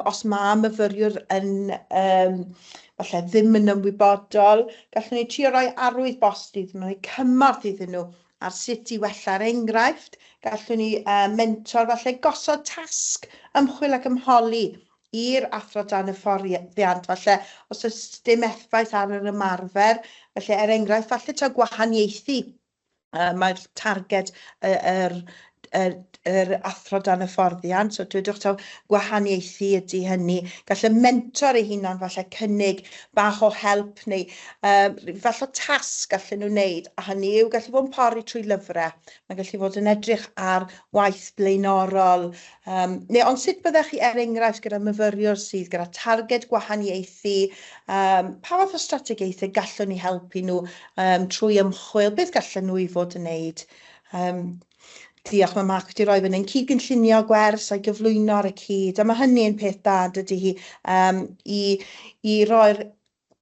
os mae myfyriwr yn falle ddim yn ymwybodol, gallwn ni trio rhoi arwydd bost iddyn nhw, cymorth iddyn nhw ar sut i wella'r enghraifft, gallwn ni mentor, falle gosod tasg ymchwil ac ymholi i'r athro dan y fforddiant, falle os oes dim effaith ar yr ymarfer, falle enghraifft, falle ta gwahaniaethu mae'r targed yr athro dan y fforddiant, so dwedwch taw gwahaniaethu ydy hynny. Gall y mentor ei hunan falle cynnig bach o help neu falle tasg gallen nhw wneud, a hynny yw gallu fod yn pori trwy lyfrau. Mae'n gallu fod yn edrych ar waith blaenorol. Ond sut byddech chi enghraifft gyda myfyriwr sydd gyda targed gwahaniaethu, pa fath o strategaethau gallwn ni helpu nhw trwy ymchwil, beth gallen nhw i fod yn wneud? Diolch, mae Mark wedi rhoi fan hyn, cyd-gynllunio gwers a'i gyflwyno ar y cyd, a mae hynny'n peth da dydy hi i roi'r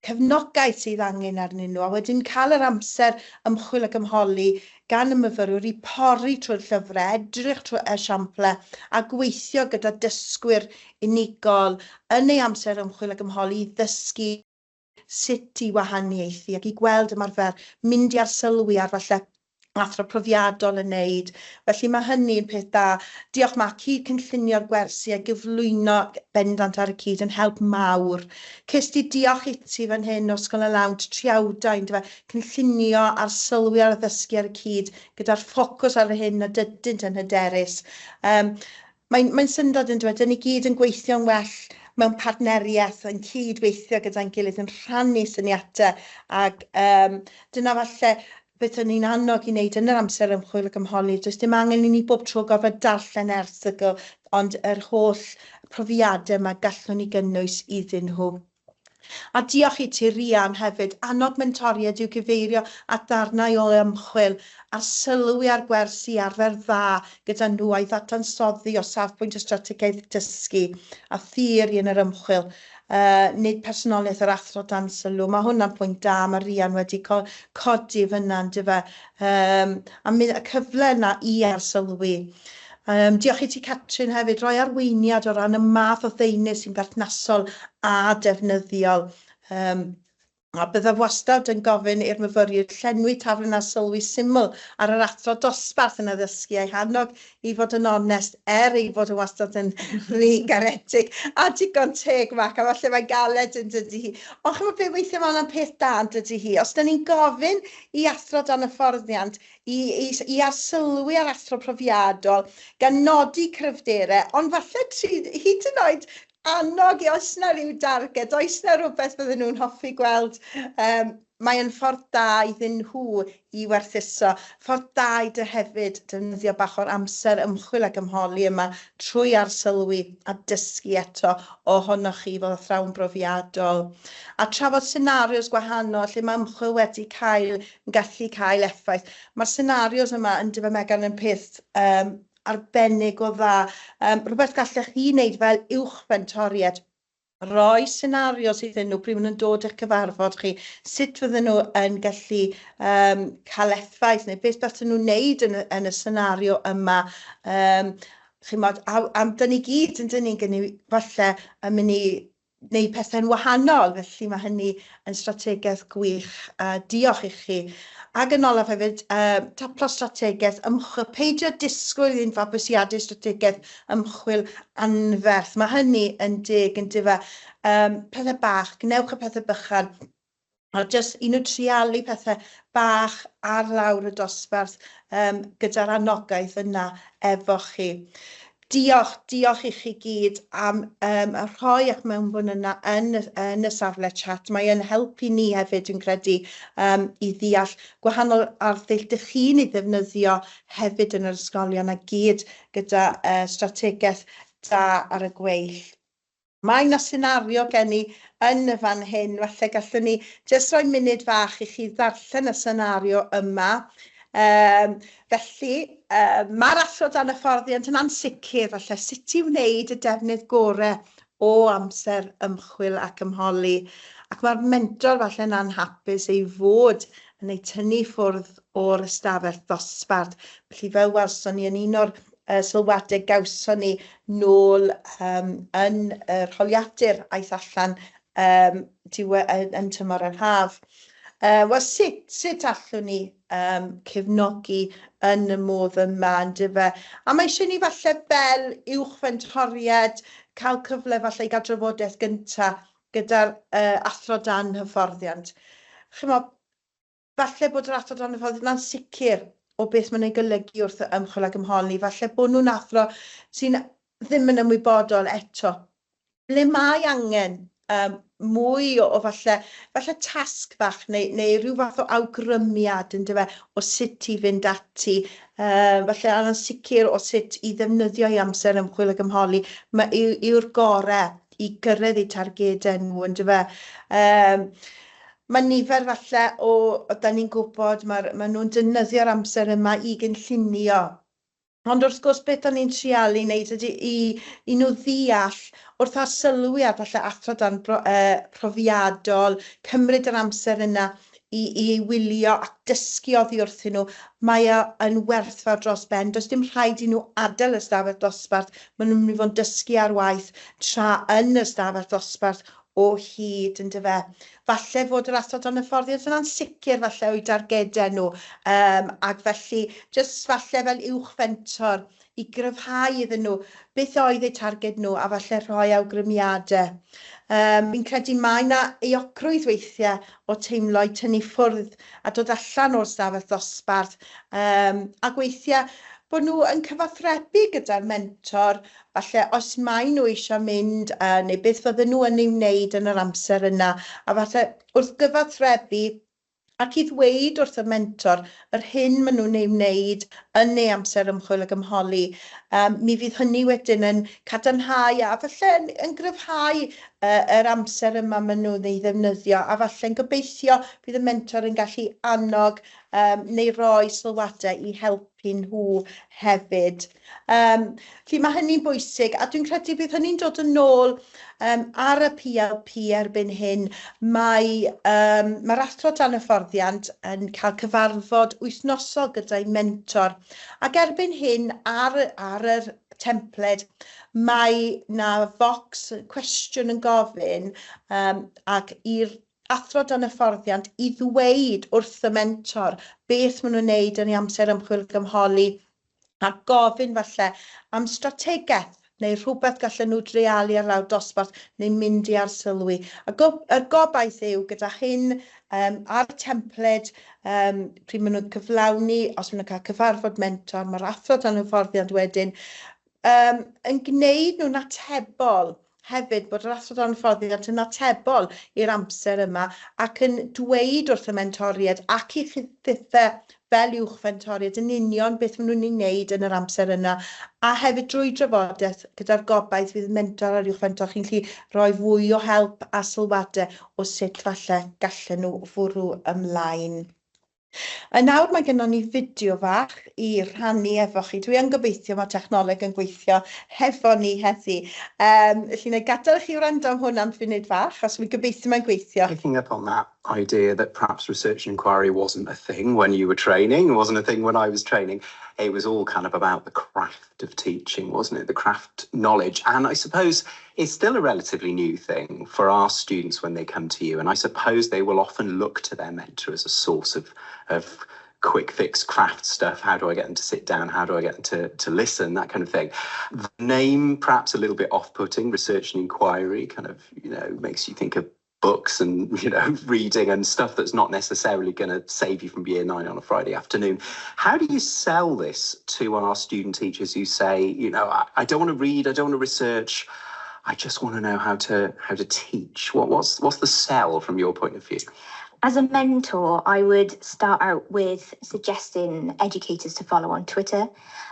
cefnogaeth sydd angen arnyn nhw, a wedyn cael yr amser ymchwil ac ymholi gan y myfyriwr i pori trwy'r llyfrau, edrych trwy'r esiamplau a gweithio gyda dysgwyr unigol yn ei amser ymchwil ac ymholi i ddysgu sut i wahaniaethu ac i gweld ymarfer mynd i'r sylwi ar falle athro profiadol yn wneud. Felly mae hynny'n peth da. Diolch Mark, cyd-cynllunio'r gwersi a gyflwyno bendant ar y cyd yn help mawr. Cest i diolch i ti fan hyn o Ysgol y Lawnt Triawdau, cynllunio ar sylwi ar addysgu ar y cyd gyda'r ffocws ar y hyn a dydynt yn hyderus. Mae'n syndod yn dweud, dyn ni gyd yn gweithio'n well mewn partneriaeth, yn cydweithio gyda'n gilydd, yn rhannu syniadau, ac dyna falle beth o'n i'n annog i wneud yn yr amser ymchwil ac ymholi. Does dim angen i ni bob tro gofod darllen erthygl, ond yr holl profiadau mae gallwn ni gynnwys iddyn nhw. A diolch i ti Rian hefyd, annog mentoriaid yw gyfeirio at ddarnau o ymchwil a sylwi ar gwersi arfer dda gyda nhw a'i ddadansoddi o safbwynt y strategaeth dysgu a theori yn yr ymchwil. Nid personoliaeth yr athro dan sylw. Mae hwnna'n pwynt da, mae Rian wedi codi fyna, dyfa, a y cyfle yna i arsylwi. Diolch i ti Catrin hefyd, rhoi arweiniad o ran y math o ddeunydd sy'n berthnasol a defnyddiol. A byddaf wastad yn gofyn i'r myfyriwr llenwi taflen a sylwi syml ar yr athro dosbarth yn addysgu a'i hannog i fod yn onest ei fod yn wastad yn rhy garedig a digon teg Mac, a falle mae galed yn dydy hi. Ond chymod be weithio mae'n peth da yn dydy hi. Os da ni'n gofyn i athro dan y fforddiant i arsylwi ar athro profiadol gan nodi cryfderau, ond falle hyd yn oed annog, oes na ryw darged, oes na rhywbeth bydden nhw'n hoffi gweld. Mae'n ffordd da iddyn nhw i werthuso, ffordd da i dy hefyd defnyddio bach o'r amser ymchwil ac ymholi yma trwy arsylwi a dysgu eto ohonoch chi fel athrawon profiadol. A trafod senarios gwahanol lle mae ymchwil wedi gallu cael effaith. Mae'r senarios yma yn Megan yn peth arbennig o dda. Rhywbeth gallech chi wneud fel uwchfentoriad, roi senarios iddyn nhw pryd maen nhw'n dod i'ch cyfarfod chi, sut fydden nhw yn gallu cael effaith, neu beth beth nhw'n wneud yn y senario yma. Am dyn ni gyd yn dyn ni falle yn mynd i wneud pethau'n wahanol, felly mae hynny yn strategaeth gwych. Diolch i chi. Ac yn olaf hefyd, taplo strategaeth ymchwil, peidio disgwyl i'n fabwysiadau strategaeth ymchwil anferth. Mae hynny yn deg yn dyfa. Pethau bach, gnewch y pethau bychan, a jyst i nhw trialu pethau bach ar lawr y dosbarth gyda'r anogaeth yna efo chi. Diolch i chi gyd am rhoi eich mewnbwn yna yn y safle chat. Mae yn helpu ni hefyd yn credu i ddeall gwahanol arddull dych chi'n ei ddefnyddio hefyd yn yr ysgolion a gyd gyda strategaeth da ar y gweill. Mae yna senario gen i yn y fan hyn, falle gallwn ni jyst rhoi munud fach i chi ddarllen y senario yma. Felly, mae'r athro dan y fforddiant yn ansicr falle sut i wneud y defnydd gorau o amser ymchwil ac ymholi. Ac mae'r mentor falle'n anhapus ei fod yn ei tynnu ffwrdd o'r ystafell ddosbarth. Felly fel welson ni yn un o'r sylwadau gawson ni nôl yn yr holiadur aeth allan yn tymor yr haf. Wel, sut allwn ni cefnogi yn y modd yma, yndyfe? A mae eisiau ni falle fel uwchfentoriad cael cyfle falle i gael drafodaeth gyntaf gyda'r athro dan hyfforddiant. Chymod, falle bod yr athro dan hyfforddiant yn sicr o beth mae'n ei golygu wrth ymchwil ag ymholi. Falle bod nhw'n athro sy'n ddim yn ymwybodol eto. Ble mae angen mwy o falle tasg bach neu rhyw fath o awgrymiad o sut i fynd ati, falle a'n sicr o sut i ddefnyddio i amser ymchwil ag ymholi yw'r gorau i gyrraedd eu targedau nhw, yndyfe. Mae nifer falle da ni'n gwybod mae nhw'n defnyddio'r amser yma i gynllunio. Ond wrth gwrs beth da ni'n trial i wneud ydy i nhw ddeall wrth arsylwi ar falle athro dan profiadol, cymryd yr amser yna i wylio ac dysgu oddi wrthyn nhw, mae yn werthfawr dros ben. Does dim rhaid i nhw adael y stafell dosbarth, maen nhw'n mynd i fod yn dysgu ar waith tra yn y stafell dosbarth o hyd, yndyfe. Falle fod yr athro dan hyfforddiant yn ansicr falle o'i dargedau nhw, ac felly jyst falle fel uwchfentor i gryfhau iddyn nhw beth oedd eu targed nhw a falle rhoi awgrymiadau. Fi'n credu mae yna euogrwydd weithiau o teimlo i tynnu ffwrdd a dod allan o'r stafell ddosbarth, ac weithiau bod nhw yn cyfathrebu gyda'r mentor, falle os mae nhw eisiau mynd, neu beth fydden nhw yn ei wneud yn yr amser yna, a falle wrth gyfathrebu ac i ddweud wrth y mentor yr hyn maen nhw'n ei wneud yn ei amser ymchwil ag ymholi, mi fydd hynny wedyn yn cadarnhau a falle yn gryfhau yr amser yma maen nhw'n ei ddefnyddio, a falle'n gobeithio bydd y mentor yn gallu annog neu roi sylwadau i helpu nhw hefyd. Felly mae hynny'n bwysig, a dwi'n credu bydd hynny'n dod yn ôl ar y PLP erbyn hyn. Mae'r athro dan hyfforddiant yn cael cyfarfod wythnosol gyda'i mentor, ac erbyn hyn ar yr templed mae na bocs cwestiwn yn gofyn ac i'r athro dan hyfforddiant i ddweud wrth y mentor beth maen nhw'n wneud yn ei amser ymchwil ag ymholi, a gofyn falle am strategaeth neu rhywbeth gallen nhw dreialu ar lawr dosbarth neu mynd i arsylwi. Y gobaith yw gyda hyn ar templed, pryd maen nhw'n cyflawni, os maen nhw'n cael cyfarfod mentor, mae'r athro dan hyfforddiant wedyn yn gwneud nhw'n atebol hefyd, bod yr athro dan hyfforddiant yn atebol i'r amser yma ac yn dweud wrth y mentoriad ac i chydithau fel uwchfentoriad yn union beth maen nhw'n ei wneud yn yr amser yna, a hefyd drwy drafodaeth gyda'r gobaith fydd mentor a'r uwchfentor chi'n gallu rhoi fwy o help a sylwadau o sut falle gallen nhw fwrw ymlaen. Nawr mae gennym ni fideo fach i rhannu efo chi. Dwi yn gobeithio mae technoleg yn gweithio hefo ni heddi. Felly na gadael chi wrando am hwn am funud fach, os fi'n gobeithio mae'n gweithio. Picking up on that idea that perhaps research and inquiry wasn't a thing when you were training, it wasn't a thing when I was training. It was all kind of about the craft of teaching, wasn't it? The craft knowledge. And I suppose it's still a relatively new thing for our students when they come to you. And I suppose they will often look to their mentor as a source of quick fix craft stuff. How do I get them to sit down? How do I get them to listen? That kind of thing. The name, perhaps a little bit off-putting, research and inquiry, kind of, makes you think of books and, reading and stuff that's not necessarily going to save you from year 9 on a Friday afternoon. How do you sell this to our student teachers who say, I don't want to read, I don't want to research, I just want to know how to teach? What's the sell from your point of view? As a mentor, I would start out with suggesting educators to follow on Twitter.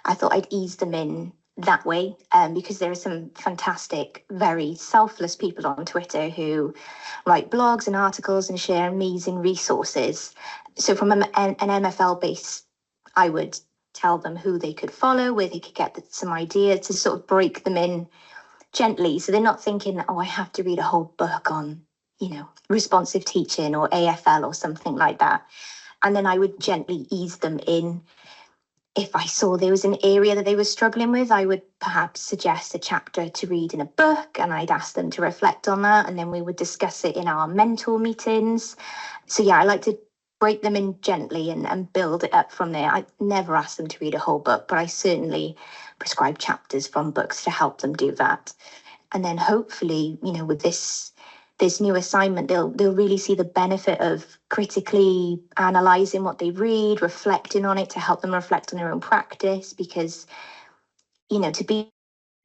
I thought I'd ease them in that way, because there are some fantastic, very selfless people on Twitter who write blogs and articles and share amazing resources. So from an MFL base, I would tell them who they could follow, where they could get some ideas to sort of break them in gently. So they're not thinking, I have to read a whole book on, responsive teaching or AFL or something like that. And then I would gently ease them in. If I saw there was an area that they were struggling with, I would perhaps suggest a chapter to read in a book, and I'd ask them to reflect on that, and then we would discuss it in our mentor meetings. So yeah, I like to break them in gently and build it up from there. I never ask them to read a whole book, but I certainly prescribe chapters from books to help them do that. And then hopefully, with this new assignment, they'll really see the benefit of critically analysing what they read, reflecting on it to help them reflect on their own practice, because, to be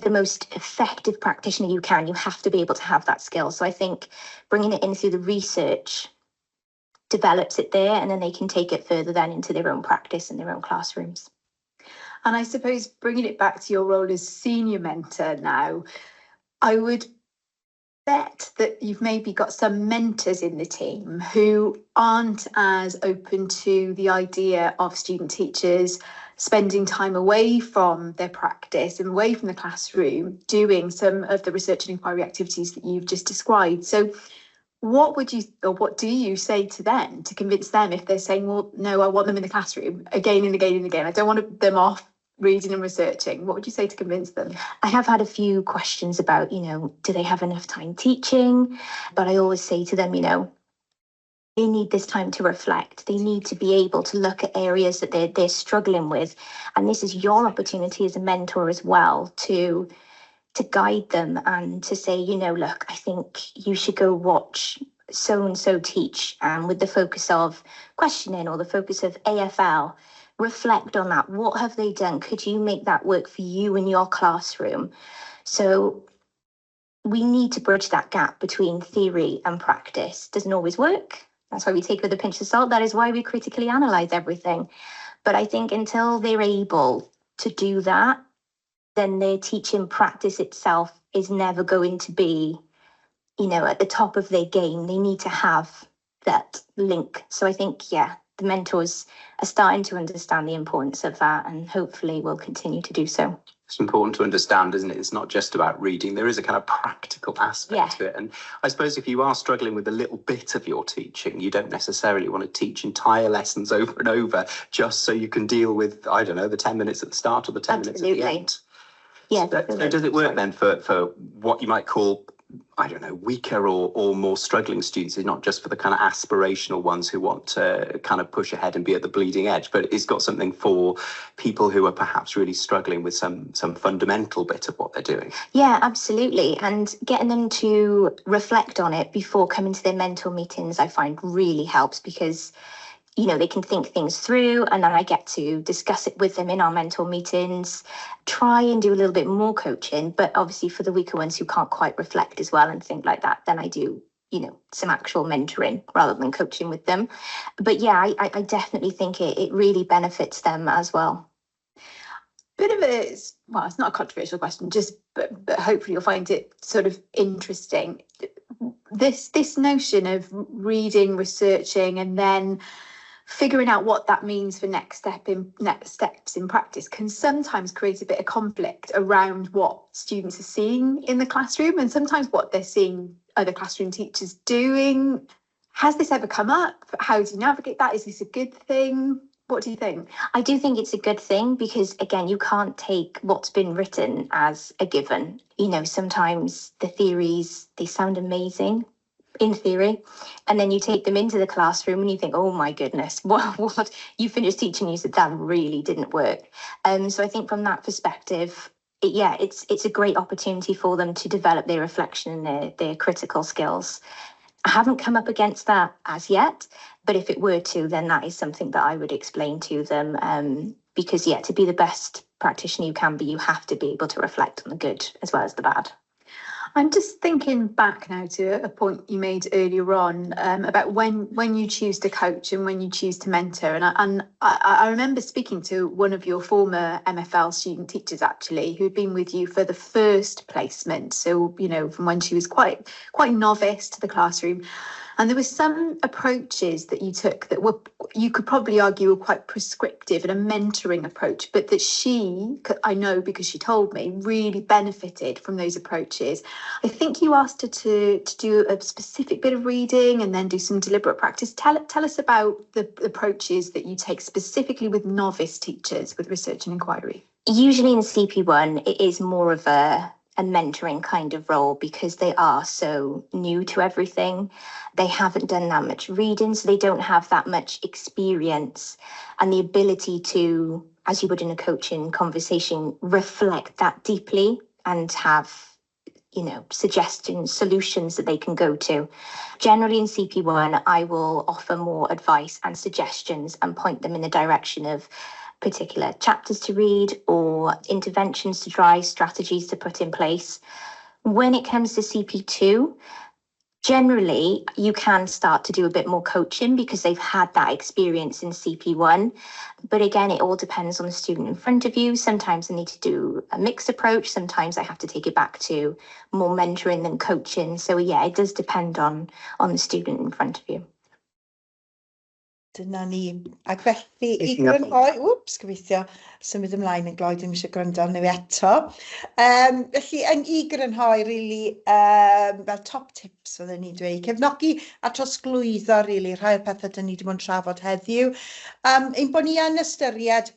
the most effective practitioner you can, you have to be able to have that skill. So I think bringing it in through the research develops it there, and then they can take it further then into their own practice in their own classrooms. And I suppose bringing it back to your role as senior mentor now, I would bet that you've maybe got some mentors in the team who aren't as open to the idea of student teachers spending time away from their practice and away from the classroom doing some of the research and inquiry activities that you've just described. So what do you say to them to convince them if they're saying, well, no, I want them in the classroom again and again and again, I don't want them off reading and researching? What would you say to convince them? I have had a few questions about, do they have enough time teaching? But I always say to them, they need this time to reflect. They need to be able to look at areas that they're struggling with. And this is your opportunity as a mentor as well to guide them and to say, look, I think you should go watch so-and-so teach, with the focus of questioning or the focus of AFL. Reflect on that. What have they done? Could you make that work for you in your classroom? So we need to bridge that gap between theory and practice. Doesn't always work. That's why we take it with a pinch of salt. That is why we critically analyze everything. But I think until they're able to do that, then their teaching practice itself is never going to be, at the top of their game. They need to have that link. So I think, the mentors are starting to understand the importance of that, and hopefully will continue to do so. It's important to understand, isn't it? It's not just about reading. There is a kind of practical aspect to it. And I suppose if you are struggling with a little bit of your teaching, you don't necessarily want to teach entire lessons over and over just so you can deal with, I don't know, the 10 minutes at the start or the 10 minutes at the end. Yeah. So does it work then for what you might call, I don't know, weaker or more struggling students? It's not just for the kind of aspirational ones who want to kind of push ahead and be at the bleeding edge, but it's got something for people who are perhaps really struggling with some fundamental bit of what they're doing. Yeah, absolutely. And getting them to reflect on it before coming to their mentor meetings, I find really helps, because they can think things through, and then I get to discuss it with them in our mentor meetings, try and do a little bit more coaching. But obviously for the weaker ones who can't quite reflect as well and think like that, then I do, some actual mentoring rather than coaching with them. But yeah, I definitely think it really benefits them as well. Bit of it's not a controversial question, but hopefully you'll find it sort of interesting. This notion of reading, researching, and then figuring out what that means for next steps in practice can sometimes create a bit of conflict around what students are seeing in the classroom and sometimes what they're seeing other classroom teachers doing. Has this ever come up? How do you navigate that? Is this a good thing? What do you think? I do think it's a good thing, because again, you can't take what's been written as a given. Sometimes the theories, they sound amazing in theory, and then you take them into the classroom and you think, oh my goodness, what you finished teaching, you said that really didn't work. So I think from that perspective, it's a great opportunity for them to develop their reflection and their critical skills. I haven't come up against that as yet, but if it were to, then that is something that I would explain to them, because to be the best practitioner you can be, you have to be able to reflect on the good as well as the bad. I'm just thinking back now to a point you made earlier on, about when you choose to coach and when you choose to mentor. And I remember speaking to one of your former MFL student teachers, actually, who'd been with you for the first placement. So, from when she was quite novice to the classroom. And there were some approaches that you took that were, you could probably argue, were quite prescriptive and a mentoring approach, but that she, I know because she told me, really benefited from those approaches. I think you asked her to do a specific bit of reading and then do some deliberate practice. Tell us about the approaches that you take specifically with novice teachers with research and inquiry. Usually in CP1, it is more of a mentoring kind of role because they are so new to everything. They haven't done that much reading, so they don't have that much experience and the ability to, as you would in a coaching conversation, reflect that deeply and have, you know, suggestions, solutions that they can go to. Generally in CP1, I will offer more advice and suggestions and point them in the direction of particular chapters to read or interventions to try, strategies to put in place. When it comes to CP2, generally you can start to do a bit more coaching because they've had that experience in CP1. But again, it all depends on the student in front of you. Sometimes I need to do a mixed approach. Sometimes I have to take it back to more mentoring than coaching. So yeah, it does depend on the student in front of you. Dyna ni. Ac felly, i grynhoi, gobeithio, symud ymlaen yn gloi, ddim eisiau gwrando arno fi eto. Felly, yn i grynhoi, really, fel top tips fydden ni dweud, cefnogi a trosglwyddo, really, rhai o'r pethau dyn ni wedi bod yn trafod heddiw. Ein bod ni yn ystyried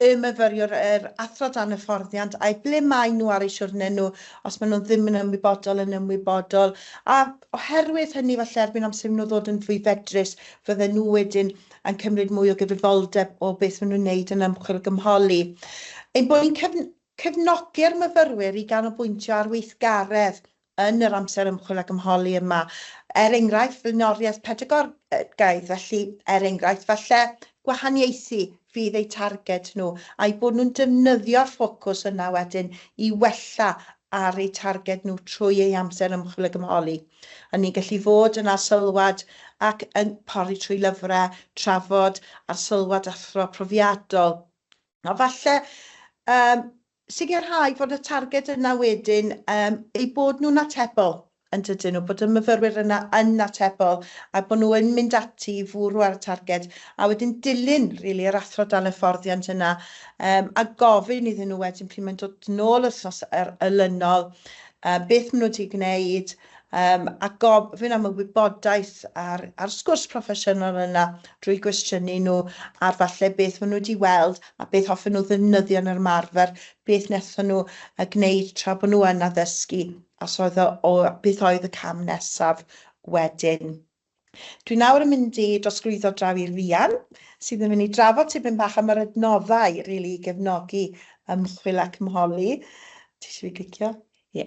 y myfyriwr, yr athro dan y fforddiant, a'i ble mae nhw ar eu siwrne nhw, os maen nhw ddim yn ymwybodol. A oherwydd hynny, falle erbyn amser nhw ddod yn fwy fedrus, fydden nhw wedyn yn cymryd mwy o gyfrifoldeb o beth maen nhw'n wneud yn ymchwil gymholi. Ein bod ni'n cefnogi'r myfyrwyr i ganolbwyntio ar weithgaredd yn yr amser ymchwil a gymholi yma. Enghraifft, flaenoriaeth pedagogaidd, felly enghraifft, falle gwahaniaethu fydd eu targed nhw, a'i bod nhw'n defnyddio'r ffocws yna wedyn i wella ar eu targed nhw trwy eu amser ymchwil a gymholi. A ni'n gallu fod yn arsylwad ac yn pori trwy lyfrau, trafod arsylwad athro profiadol. A falle sicrhau fod y targed yna wedyn eu bod nhw'n atebol yn dydyn nhw, bod y myfyrwyr yna yn atebol a bod nhw yn mynd ati i fwrw ar y targed a wedyn dilyn really, yr athro dan y fforddiant yna a gofyn iddyn nhw wedyn pryd mae'n dod nôl wythnos ylynol beth maen nhw wedi gwneud a gofyn am y wybodaeth ar sgwrs proffesiynol yna drwy gwestiynu nhw ar falle beth maen nhw wedi weld a beth hoffen nhw ddefnyddio yn yr ymarfer, beth wnaethon nhw gwneud tra bod nhw yn addysgu a beth oedd y cam nesaf wedyn. Dwi nawr yn mynd i drosglwyddo draw i Rian, sydd yn mynd i drafod tipyn bach am yr adnoddau really, i gefnogi ymchwil ac ymholi. Ti eisiau fi glicio?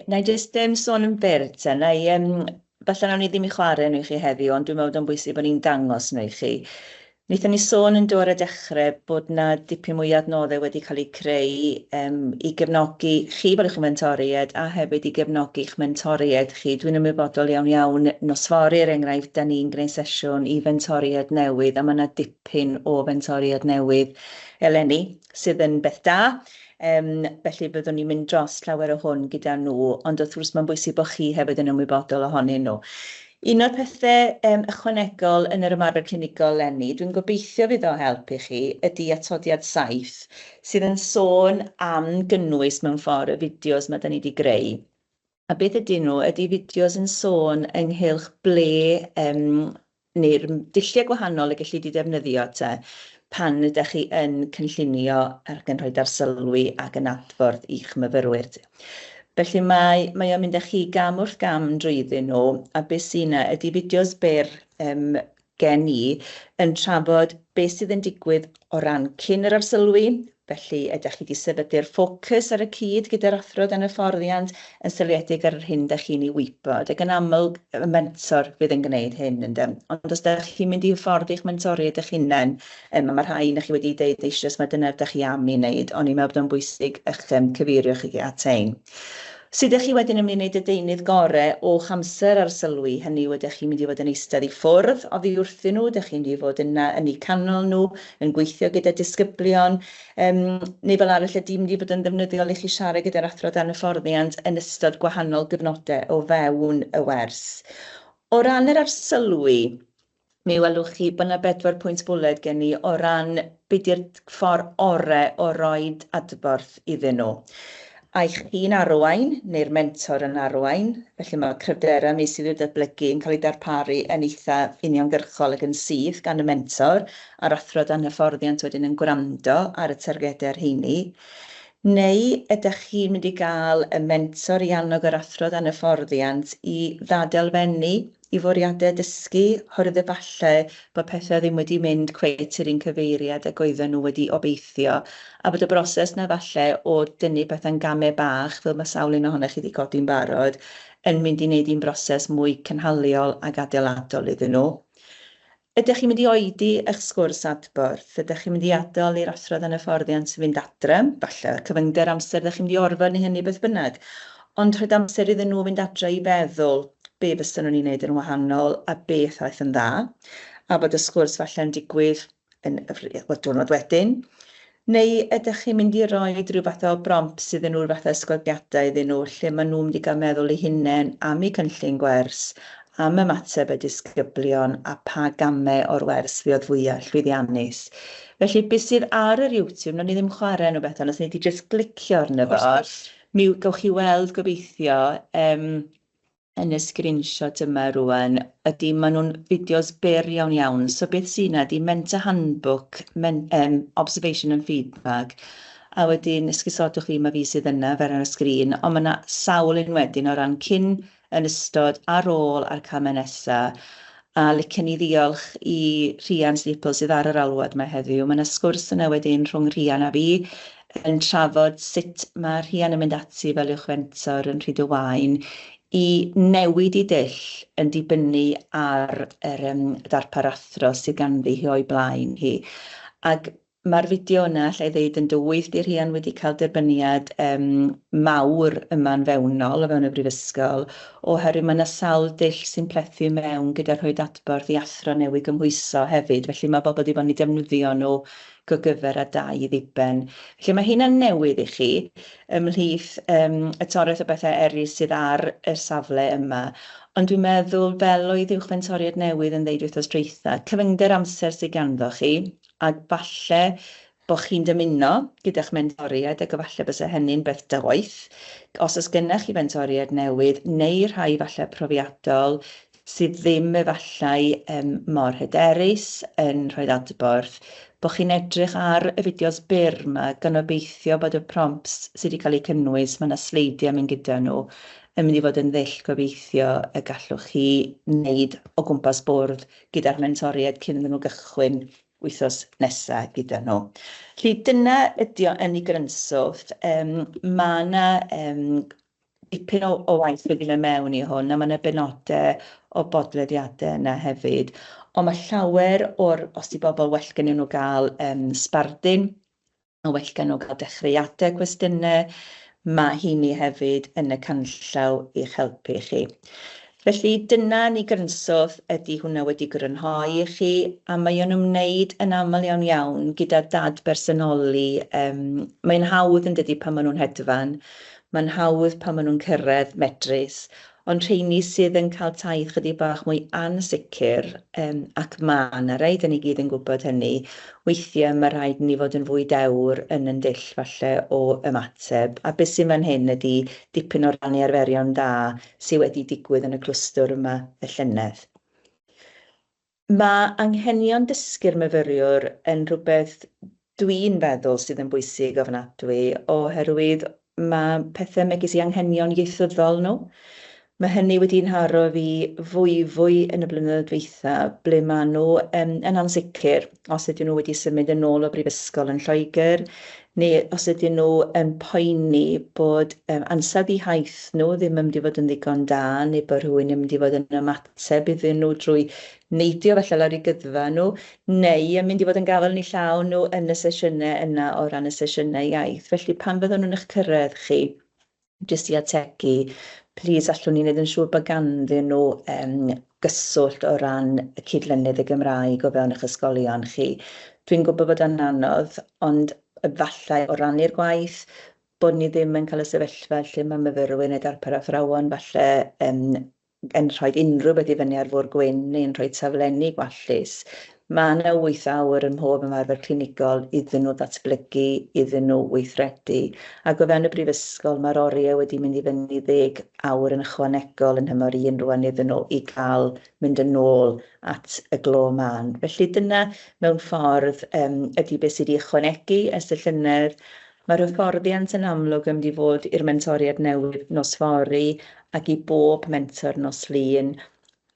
Na i jyst sôn yn byr, falle nawn ni ddim i chwarae nhw i chi heddiw, ond dwi'n meddwl yn bwysig bod ni'n dangos nhw i chi. Wnaethon ni sôn yn dod y dechrau bod na dipyn mwy adnoddau wedi cael eu creu i gefnogi chi fel eich mentoriaid a hefyd i gefnogi eich mentoriaid chi. Dwi'n ymwybodol iawn nos fory'r enghraifft, da ni'n gwneud sesiwn i fentoriaid newydd a mae yna dipyn o fentoriaid newydd eleni sydd yn beth da. Felly byddwn ni'n mynd dros llawer o hwn gyda nhw, ond wrth gwrs mae'n bwysig bod chi hefyd yn ymwybodol ohonyn nhw. Un o'r pethau ychwanegol yn yr ymarfer clinigol leni, dwi'n gobeithio fydd o help i chi, ydy atodiad saith, sydd yn sôn am gynnwys mewn ffordd y fideos mae da ni wedi greu. A beth ydyn nhw, ydy fideos yn sôn ynghylch ble neu'r dulliau gwahanol y gallu di defnyddio pan ydych chi yn cynllunio ac yn rhoi arsylwi ac yn adffordd i'ch myfyrwyr. Felly mae o'n mynd â chi gam wrth gam drwyddyn nhw, a beth sy'n yna ydy fideos byr gen i yn trafod beth sydd yn digwydd o ran cyn yr arsylwi, felly ydych chi wedi sefydlu'r ffocws ar y cyd gyda'r athro dan y fforddiant yn sylwiedig ar yr hyn ydych chi'n ei wybod, ac yn aml y mentor fydd yn gwneud hyn. Ond os ydych chi'n mynd i hyfforddi eich mentoriaid eich hunain, mae rhai na chi wedi deud eisoes mae dyna ydych chi am i wneud, ond i'n meddwl bod yn bwysig eich cyfeirio chi at ein. Sut ydych chi wedyn yn mynd i wneud y deunydd gorau o'ch amser ar sylwi, hynny ydych chi'n mynd i fod yn eistedd i ffwrdd oddi wrthyn nhw, ydych chi'n mynd i fod yn eu canol nhw, yn gweithio gyda disgyblion, neu fel arall ydy mynd i fod yn ddefnyddiol i chi siarad gyda'r athro dan y fforddiant yn ystod gwahanol gyfnodau o fewn y wers. O ran yr arsylwi, mi welwch chi bod yna 4 pwynt bwled gen i o ran beth yw'r ffordd orau o roed adborth iddyn nhw. A'i chi'n arwain, neu'r mentor yn arwain, felly mae cryfderau mi sydd wedi datblygu yn cael ei darparu yn eitha uniongyrchol ac yn syth gan y mentor, a'r athro dan hyfforddiant wedyn yn gwrando ar y targedau'r heini. Neu ydych chi'n mynd i gael y mentor i annog yr athro dan hyfforddiant i ddadalfennu i fwriadau dysgu, oherwydd efallai bod pethau ddim wedi mynd cweit yr un cyfeiriad ac oedden nhw wedi obeithio, a bod y broses na falle o dynnu pethau'n gamau bach, fel mae sawl un ohonych chi wedi codi'n barod, yn mynd i wneud un broses mwy cynhaliol ac adeiladol iddyn nhw. Ydych chi'n mynd i oedi eich sgwrs adborth? Ydych chi'n mynd i adael i'r athro dan hyfforddiant fynd adre? Falle cyfyngder amser ydych chi'n mynd i orfod neu hynny beth bynnag. Ond rhaid amser iddyn nhw fynd adre i feddwl be fysyn nhw'n ei wneud yn wahanol a beth aeth yn dda, a bod y sgwrs falle yn digwydd yn diwrnod wedyn. Neu ydych chi'n mynd i roi rhyw fath o brompt sydd yn rhyw fath o esgogiadau iddyn nhw, lle maen nhw'n mynd i gael meddwl eu hunain am eu cynllun gwers, am ymateb y disgyblion a pa gamau o'r wers fydd fwyaf llwyddiannus. Felly, beth sydd ar yr YouTube, na ni ddim chwarae nhw beth, ond os ni wedi just glicio arno fo, mi gewch chi weld gobeithio yn y screenshot yma rwan, ydy maen nhw'n fideos byr iawn. So beth sy'n yna ydy Mentor Handbook, Observation and Feedback, a wedyn esgusodwch fi, mae fi sydd yna fer ar y sgrin, ond mae yna sawl un wedyn o ran cyn, yn ystod, ar ôl a'r camau nesaf, a licen i ddiolch i Rhian Sleeple sydd ar yr alwad mae heddiw. Mae yna sgwrs yna wedyn rhwng Rhian a fi, yn trafod sut mae Rhian yn mynd ati fel uwch fentor yn Rhyd y Waun, i newid i dull yn dibynnu ar yr darpar athro sydd ganddi hi o'i blaen hi. Ac mae'r fideo yna, allai ddeud, yn dywydd di Rhian wedi cael derbyniad mawr yma'n fewnol o fewn y brifysgol, oherwydd mae yna sawl dull sy'n plethu mewn gyda'r rhoi adborth i athro newydd gymhwyso hefyd. Felly mae bobl wedi bod yn defnyddio nhw go gyfer a da i ddiben. Felly mae hynna'n newydd i chi ymhlith y toreth o bethau eraill sydd ar y safle yma. Ond dwi'n meddwl fel oedd uwchfentoriad newydd yn ddeud wythnos dwytha, cyfyngder amser sydd ganddo chi, ac falle bod chi'n dymuno gyda'ch mentoriad ac falle bysa hynny'n beth dywaith. Os oes gennych chi mentoriad newydd neu rhai falle profiadol sydd ddim efallai mor hyderus yn rhoi adborth, bod chi'n edrych ar y fideos byr yma, gan obeithio bod y prompts sydd wedi cael eu cynnwys, mae yna sleidiau mynd gyda nhw, yn mynd i fod yn ddull gobeithio y gallwch chi wneud o gwmpas bwrdd gyda'r mentoriad cyn iddyn nhw gychwyn wythnos nesaf gyda nhw. Felly dyna ydy yn ei grynswth. Mae yna dipyn o waith wedi mynd mewn i hwn, a mae yna benodau o bodlediadau yna hefyd. Ond mae llawer o'r, os di bobl well gen nhw gael sbardun, o well gen nhw gael dechreuadau cwestiynau, mae hini hefyd yn y canllaw i'ch helpu chi. Felly dyna ni grynswth ydy hwnna wedi grynhoi i chi, a mae o'n ymwneud yn aml iawn gyda dad bersonoli. Mae'n hawdd yn dydy pan maen nhw'n hedfan, mae'n hawdd pan maen nhw'n cyrraedd medrus, ond rheini sydd yn cael taith chydig bach mwy ansicr, ac mae yna rai, da ni gyd yn gwybod hynny, weithiau mae rhaid ni fod yn fwy dewr yn dull falle o ymateb. A beth sy'n fan hyn ydy dipyn o rannu arferion da sydd wedi digwydd yn y clwstwr yma y llynedd. Mae anghenion dysgu'r myfyriwr yn rhywbeth dwi'n feddwl sydd yn bwysig ofnadwy, oherwydd mae pethau megis i anghenion ieithyddol nhw. Mae hynny wedi'n haro fi fwy yn y blynyddoedd dwytha, ble maen nhw yn ansicr os ydyn nhw wedi symud yn ôl o brifysgol yn Lloegr, neu os ydyn nhw yn poeni bod ansawdd eu haith nhw ddim yn mynd i fod yn ddigon da, neu bod rhywun yn mynd i fod yn ymateb iddyn nhw drwy neidio felly lawr i gyddfa nhw, neu yn mynd i fod yn gafel ni llaw nhw yn y sesiynau yna o ran y sesiynau iaith. Felly pan fyddwn nhw'n eich cyrraedd chi, jyst i ategu, plis allwn ni'n edrych yn siŵr bod ganddyn nhw gyswllt o ran y cydlynydd y Gymraeg o fewn eich ysgolion chi. Dwi'n gwybod bod yn anodd, ond efallai o rannu'r gwaith, bod ni ddim yn cael y sefyllfa lle mae myfyrwyr neu darpar athrawon falle yn rhoi unrhyw beth i fyny ar fwr gwyn neu'n rhoi taflenni gwallus. Mae yna 8 awr yn mhob ymarfer clinigol iddyn nhw ddatblygu, iddyn nhw weithredu. Ac o fewn y brifysgol mae'r oriau wedi mynd i fyny 10 awr yn ychwanegol yn hymor un rwan iddyn nhw i gael mynd yn ôl at y glo man. Felly dyna mewn ffordd ydy beth sydd wedi ychwanegu ers y llynedd. Mae'r hyfforddiant yn amlwg yn mynd i fod i'r mentoriad newydd nos fory ac i bob mentor nos lun.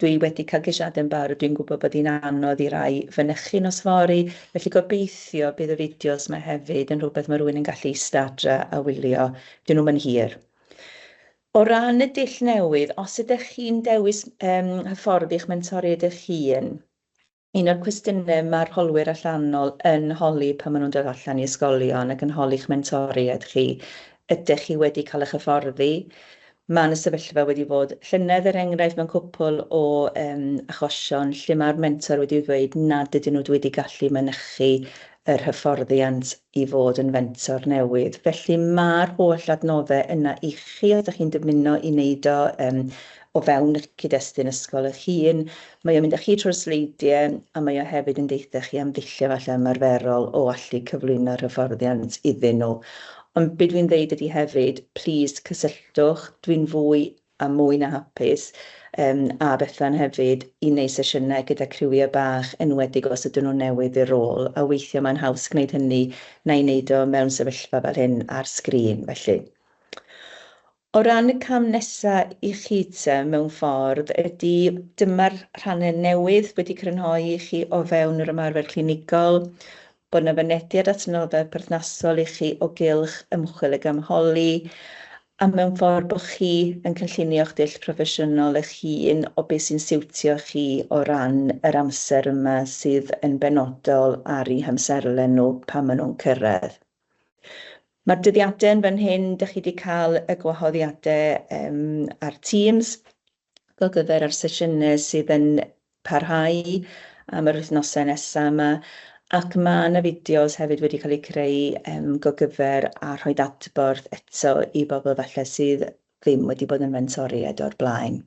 Dwi wedi cael ceisiadau'n barod, dwi'n gwybod bod hi'n anodd i rai fynychu nos fory, felly gobeithio bydd y fideos yma hefyd yn rhywbeth mae rhywun yn gallu istadra a wylio, dyn nhw'n hir. O ran y dull newydd, os ydych chi'n dewis hyfforddi eich mentoriad eich hun, un o'r cwestiynau mae'r holwyr allanol yn holi pan maen nhw'n dod allan i ysgolion ac yn holi'ch mentoriad chi, ydych chi wedi cael eich hyfforddi? Mae'n y sefyllfa wedi bod llynedd enghraifft mewn cwpl o achosion lle mae'r mentor wedi dweud nad ydyn nhw wedi gallu mynychu yr hyfforddiant i fod yn fentor newydd. Felly mae'r holl adnoddau yna i chi os ydych chi'n dymuno i wneud o fewn eich cyd-destun ysgol eich hun. Mae o'n mynd â chi trwy'r sleidiau a mae o hefyd yn deitha chi am ddulliau falle ymarferol o allu cyflwyno'r hyfforddiant iddyn nhw. Ond beth dwi'n dweud ydy hefyd, plis cysylltwch, dwi'n fwy a mwy na hapus a Bethan hefyd i wneud sesiynau gyda criwiau bach enwedig os ydyn nhw newydd i'r rôl a weithio mae'n haws gwneud hynny na i wneud o mewn sefyllfa fel hyn ar sgrin felly. O ran y cam nesaf i chi mewn ffordd ydy dyma'r rhannau newydd wedi crynhoi i chi o fewn yr ymarfer clinigol, bod yna fynediad adnoddau perthnasol i chi o gylch ymchwil ag ymholi, a mewn ffordd bod chi yn cynllunio'ch dull proffesiynol eich hun o beth sy'n siwtio chi o ran yr amser yma sydd yn benodol ar eu hymserlen nhw pan maen nhw'n cyrraedd. Mae'r dyddiadau yn fan hyn, ydych chi wedi cael y gwahoddiadau ar Teams, go gyfer ar sesiynau sydd yn parhau am yr wythnosau nesaf yma, ac mae yna fideos hefyd wedi cael eu creu go gyfer a rhoi adborth eto i bobl falle sydd ddim wedi bod yn mentoriad o'r blaen.